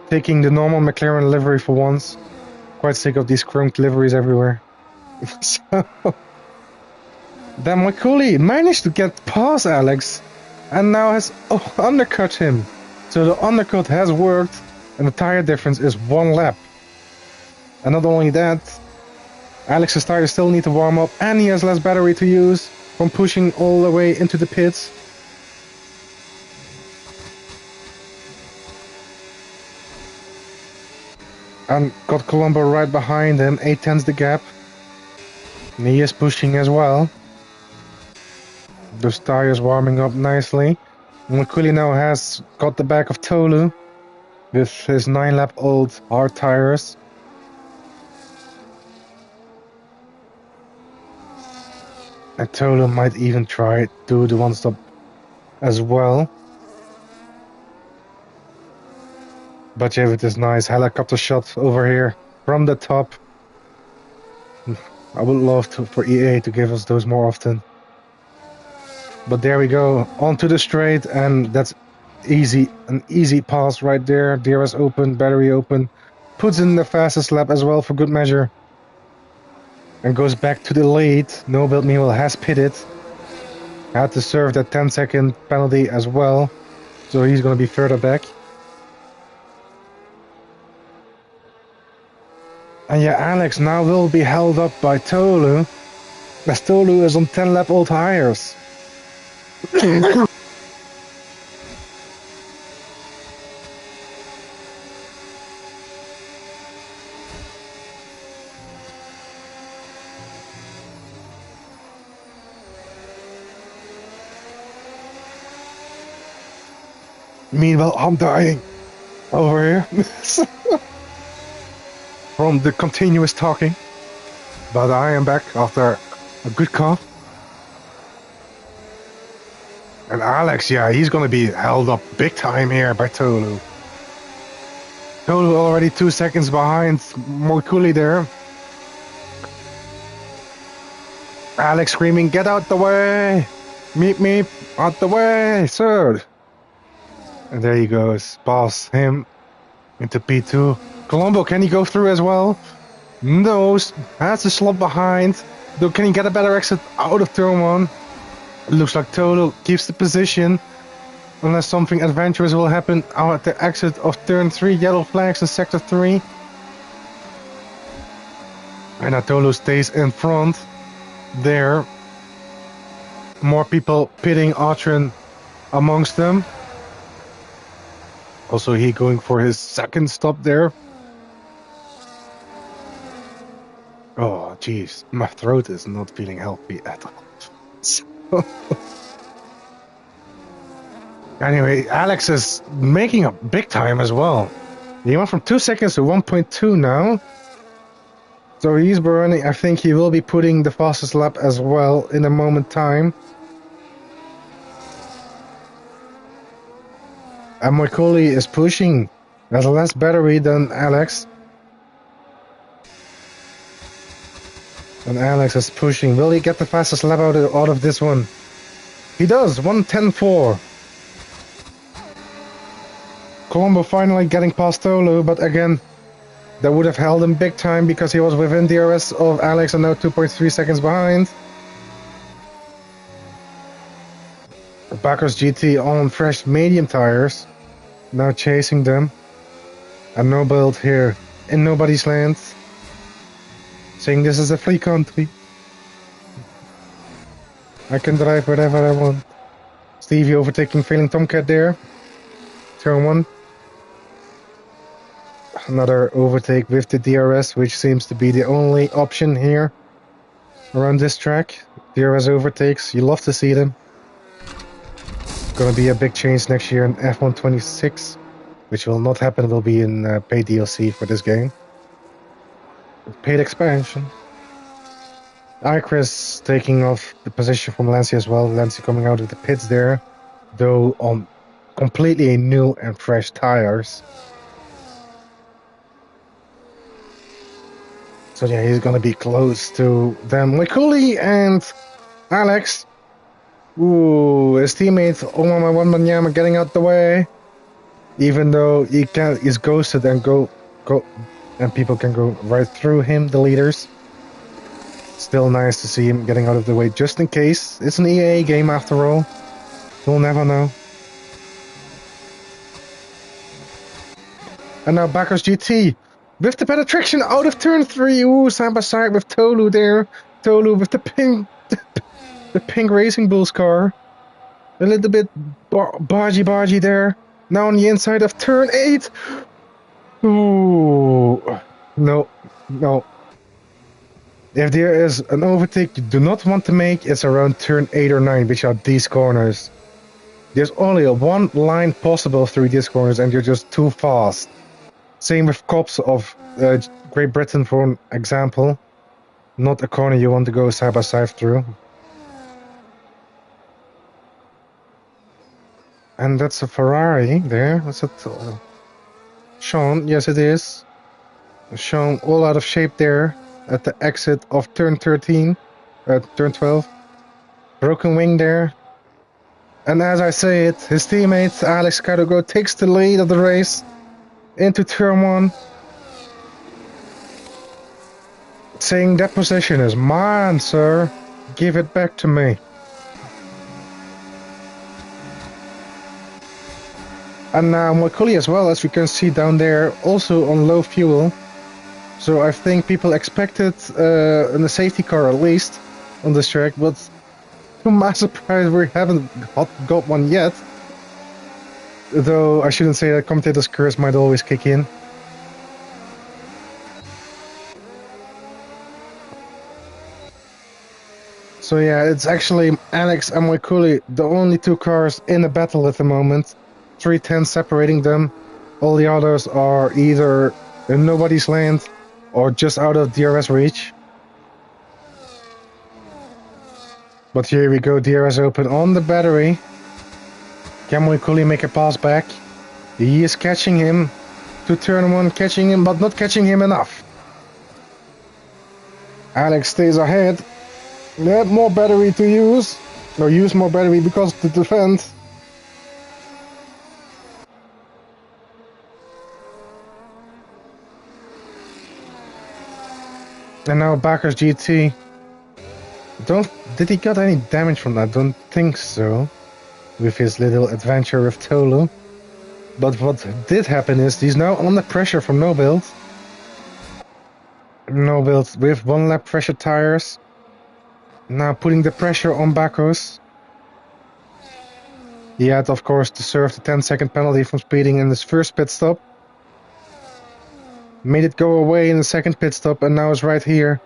Taking the normal McLaren livery for once. Quite sick of these chromed liveries everywhere. So, then Macaulay managed to get past Alex and now has undercut him. So the undercut has worked and the tire difference is 1 lap. And not only that, Alex's tires still need to warm up and he has less battery to use from pushing all the way into the pits. And got Colombo right behind him, 8/10 the gap. And he is pushing as well. Those tires warming up nicely. Macaulay now has got the back of Tolu with his 9-lap-old hard tires. And Tolu might even try to do the one-stop as well. But yeah, with this nice helicopter shot over here from the top. I would love for EA to give us those more often. But there we go, onto the straight, and that's easy, an easy pass right there. DRS open, battery open, puts in the fastest lap as well for good measure. And goes back to the lead. Noble meanwhile has pitted. Had to serve that 10-second penalty as well. So he's going to be further back. And yeah, Alex now will be held up by Tolu. As Tolu is on 10-lap-old tires. Meanwhile, I'm dying over here from the continuous talking. But I am back after a good cough. And Alex, yeah, he's gonna be held up big time here by Tolu. Tolu already 2 seconds behind Morkuli there. Alex screaming, get out the way! Meep meep, out the way, sir! And there he goes, pass him into P2. Colombo, can he go through as well? No, has the slot behind. Though, can he get a better exit out of turn 1? It looks like Tolu keeps the position. Unless something adventurous will happen out at the exit of turn 3. Yellow flags in sector 3. And Tolu stays in front. There. More people pitting Atron amongst them. Also he going for his second stop there. Oh jeez, my throat is not feeling healthy at all. So anyway, Alex is making a big time as well. He went from 2 seconds to 1.2 now. So he's burning. I think he will be putting the fastest lap as well in a moment time. And Macaulay is pushing. Has less battery than Alex. And Alex is pushing. Will he get the fastest lap out of this one? He does. 1:10.4. Colombo finally getting past Tolu, but again, that would have held him big time because he was within DRS of Alex and now 2.3 seconds behind. Backers GT on fresh medium tires. Now chasing them. And no build here in nobody's land. Saying this is a free country. I can drive wherever I want. Stevie overtaking failing Tomcat there. Turn 1. Another overtake with the DRS, which seems to be the only option here around this track. DRS overtakes, you love to see them. Gonna be a big change next year in F1 26, which will not happen, will be in paid DLC for this game. Paid expansion. Ichris taking off the position from Lancia as well. Lancia coming out of the pits there, though on completely new and fresh tires. So yeah, he's gonna be close to them. Macaulay and Alex. Ooh, his teammate Omama Wanbanyama getting out the way. Even though he's ghosted and go and people can go right through him, the leaders. Still nice to see him getting out of the way just in case. It's an EA game after all. We'll never know. And now Backers GT. With the better traction out of turn 3. Ooh, side by side with Tolu there. Tolu with the pink Racing Bulls car. A little bit bargy there. Now on the inside of turn 8. Ooh. No. If there is an overtake you do not want to make, it's around turn 8 or 9, which are these corners. There's only one line possible through these corners and you're just too fast. Same with cops of Great Britain, for an example. Not a corner you want to go side by side through. And that's a Ferrari there. That's a Sean, yes it is. Sean all out of shape there at the exit of turn 13, turn 12. Broken wing there. And as I say it, his teammate Alex Cardogo takes the lead of the race into turn 1. Saying that position is mine, sir. Give it back to me. And now Macaulay as well, as we can see down there, also on low fuel. So I think people expected a safety car at least on this track, but to my surprise we haven't got one yet. Though I shouldn't say that, commentator's curse might always kick in. So yeah, it's actually Alex and Macaulay, the only two cars in the battle at the moment. three tens separating them. All the others are either in nobody's land or just out of DRS reach. But here we go, DRS open on the battery. Can Quali make a pass back? He is catching him to turn one, catching him, but not catching him enough. Alex stays ahead. Yeah, more battery to use. Or use more battery because to defend. And now Baker's GT. Did he got any damage from that? Don't think so. With his little adventure with Tolu. But what did happen is he's now under pressure from No Build. No Build with 1 lap pressure tires. Now putting the pressure on Bakos. He had, of course, to serve the 10-second penalty from speeding in his first pit stop. Made it go away in the second pit stop, and now is right here,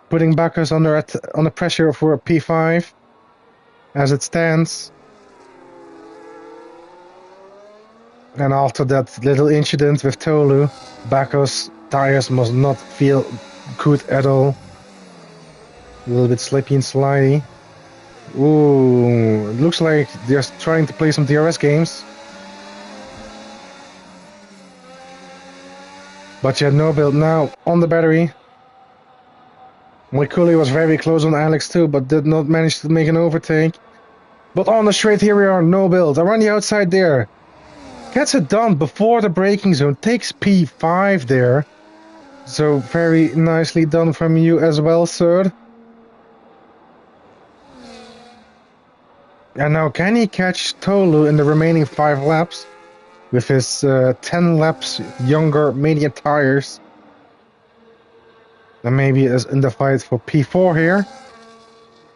putting Bakos under pressure for a P5 as it stands. And after that little incident with Tolu, Bakos' tires must not feel good at all. A little bit slippy and slidey. Ooh, it looks like they're trying to play some DRS games. But yeah, No Build now on the battery. Quali was very close on Alex too, but did not manage to make an overtake. But on the straight, here we are, No Build around the outside there. Gets it done before the braking zone, takes P5 there. So very nicely done from you as well, sir. And now can he catch Tolu in the remaining 5 laps? With his 10 laps younger medium tires. And maybe is in the fight for P4 here.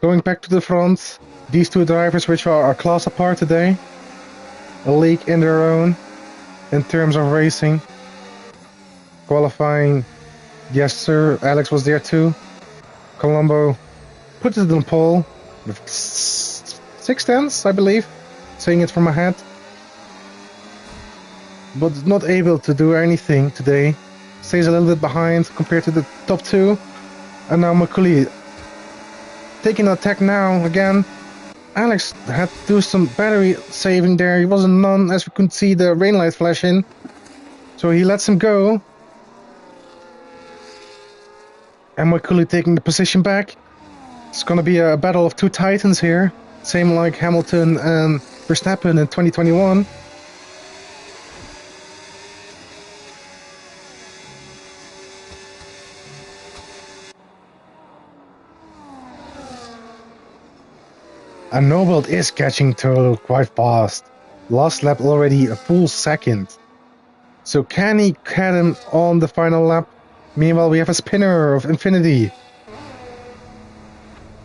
Going back to the front. These two drivers which are a class apart today. A league in their own. In terms of racing. Qualifying. Yes sir, Alex was there too. Colombo put it on pole. With 6 tenths, I believe. Saying it from my head. But not able to do anything today. Stays a little bit behind compared to the top 2. And now Quali taking an attack now again. Alex had to do some battery saving there. He wasn't none as we could see the rain light flashing. So he lets him go. And Quali taking the position back. It's gonna be a battle of 2 titans here. Same like Hamilton and Verstappen in 2021. And No Build is catching Tolu quite fast. Last lap already a full second. So can he get him on the final lap? Meanwhile we have a spinner of Infinity.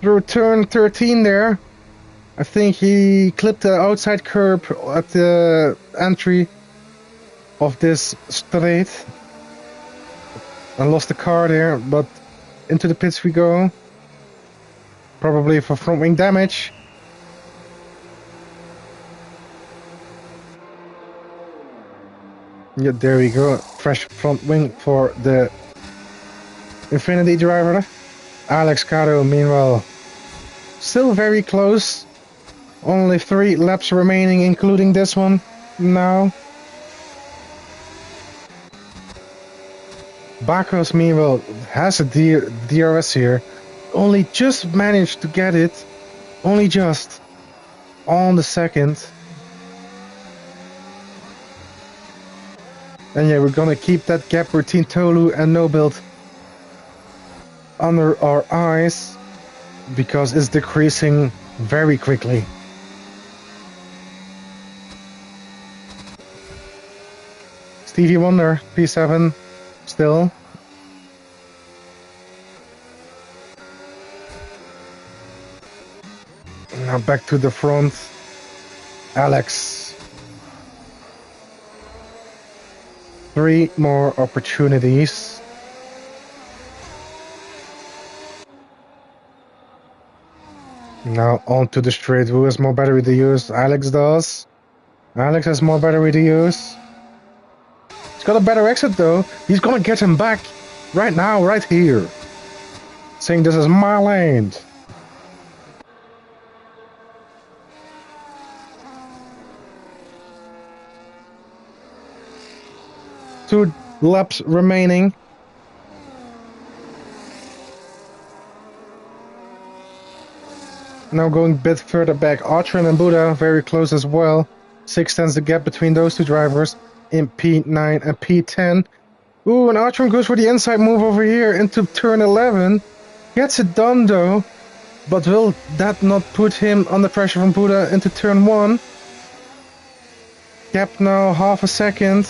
Through turn 13 there. I think he clipped the outside curb at the entry of this straight. And lost the car there, but into the pits we go. Probably for front wing damage. Yeah, there we go. Fresh front wing for the Infinity driver. Alex Caro, meanwhile, still very close. Only 3 laps remaining, including this one now. Bakos, meanwhile, has a DRS here. Only just managed to get it. Only just. On the second. And yeah, we're gonna keep that gap between Tolu and No Build under our eyes. Because it's decreasing very quickly. Stevie Wonder, P7, still. Now back to the front. Alex. 3 more opportunities. Now onto the straight. Who has more battery to use? Alex does. Alex has more battery to use. He's got a better exit though. He's gonna get him back right now, right here. Saying this is my lane. 2 laps remaining. Now going a bit further back, Archer and Buddha very close as well. 6 tenths the gap between those two drivers in P9 and P10. Ooh, and Archer goes for the inside move over here into turn 11. Gets it done though, but will that not put him under pressure from Buddha into turn 1? Gap now half a second.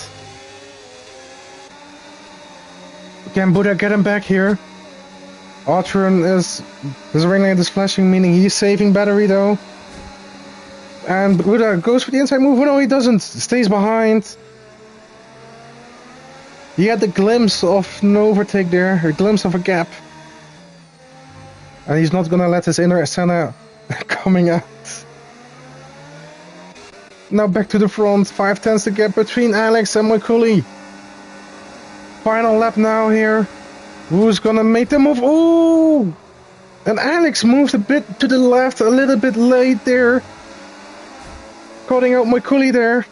Can Buddha get him back here? Artron his ring light is flashing, meaning he's saving battery though. And Buddha goes for the inside move. No, he doesn't. Stays behind. He had the glimpse of an overtake there, a glimpse of a gap. And he's not gonna let his inner Senna coming out. Now back to the front, 5 tenths the gap between Alex and McCulley. Final lap now here. Who's gonna make the move? Ooh! And Alex moved a bit to the left, a little bit late there. Cutting out McCulley there.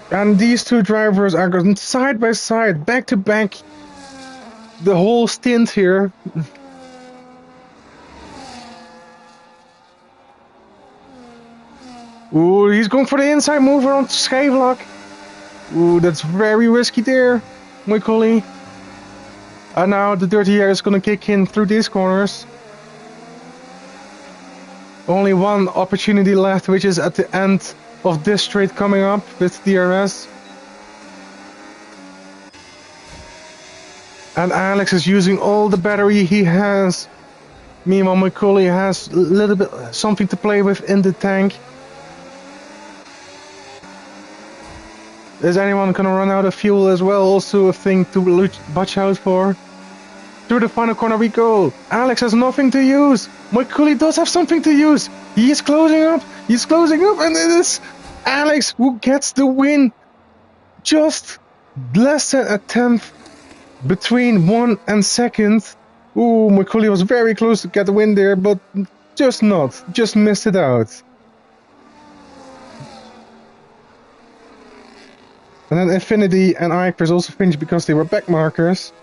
And these two drivers are going side by side, back to back. The whole stint here. Ooh, he's going for the inside move on Skyblock. Ooh, that's very risky there, McCulley. And now the dirty air is going to kick in through these corners. Only one opportunity left, which is at the end of this straight coming up with DRS. And Alex is using all the battery he has. Meanwhile, McCulley has a little bit something to play with in the tank. Is anyone gonna run out of fuel as well? Also a thing to watch out for. Through the final corner we go. Alex has nothing to use. McCulley does have something to use. He is closing up. He's closing up, and it is Alex who gets the win. Just less than a tenth between 1 and 2nd. Ooh, McCulley was very close to get the win there, but just not. Just missed it out. And then Infinity and Icers also finished because they were back markers.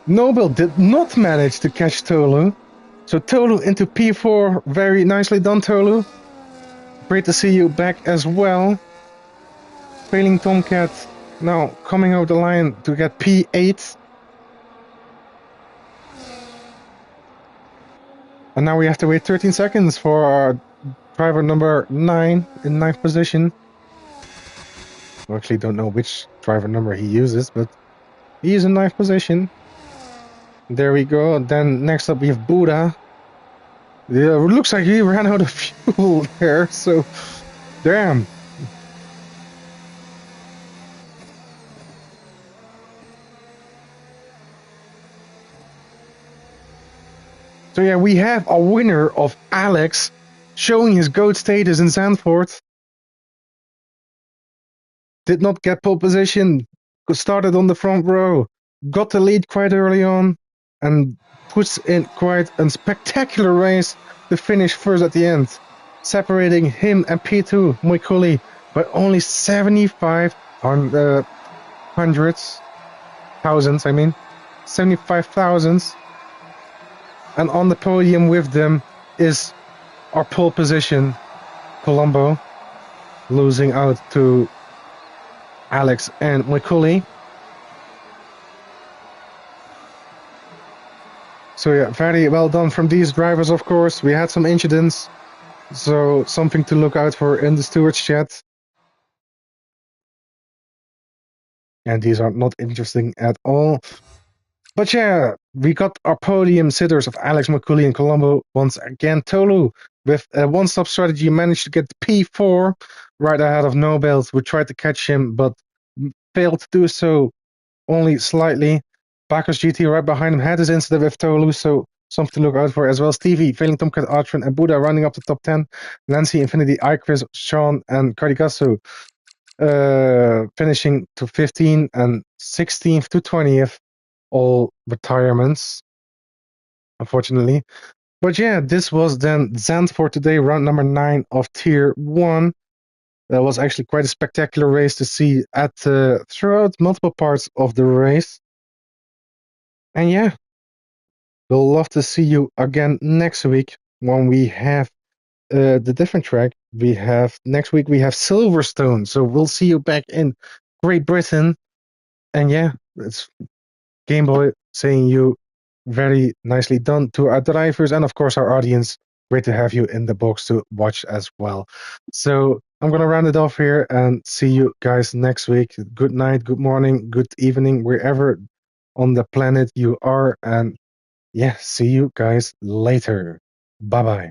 Nobel did not manage to catch Tolu. So Tolu into P4. Very nicely done, Tolu. Great to see you back as well. Failing Tomcat now coming over the line to get P8. And now we have to wait 13 seconds for our driver number 9 in 9th position. I actually don't know which driver number he uses, but he is in 9th position. There we go. Then next up we have Buddha. Yeah, it looks like he ran out of fuel there, so damn. So yeah, we have a winner of Alex showing his GOAT status in Zandvoort. Did not get pole position, started on the front row, got the lead quite early on, and puts in quite a spectacular race to finish first at the end, separating him and P2, McCulley, by only 75 thousandths, 75 thousandths. And on the podium with them is our pole position, Colombo, losing out to Alex and McCulley. So yeah, very well done from these drivers, of course. We had some incidents, so something to look out for in the stewards chat. And these are not interesting at all. But yeah, we got our podium sitters of Alex, McCulley and Colombo once again. Tolu, with a one-stop strategy, managed to get P4 right ahead of Nobels. We tried to catch him, but failed to do so only slightly. Bacchus GT right behind him had his incident with Tolu, so something to look out for as well. Stevie, Failing Tomcat, Archon, and Buddha rounding up the top 10. Nancy, Infinity, Ichris, Sean, and Cardigasso finishing to 15 and 16th to 20th. All retirements, unfortunately. But yeah, this was then Zand for today, round number 9 of Tier 1. That was actually quite a spectacular race to see at throughout multiple parts of the race. And yeah, we'll love to see you again next week when we have the different track. Next week we have Silverstone, so we'll see you back in Great Britain. And yeah, it's Game Boy saying you very nicely done to our drivers and of course our audience. Great to have you in the box to watch as well. So I'm gonna round it off here and see you guys next week. Good night, good morning, good evening, wherever on the planet you are, and yeah, see you guys later. Bye bye.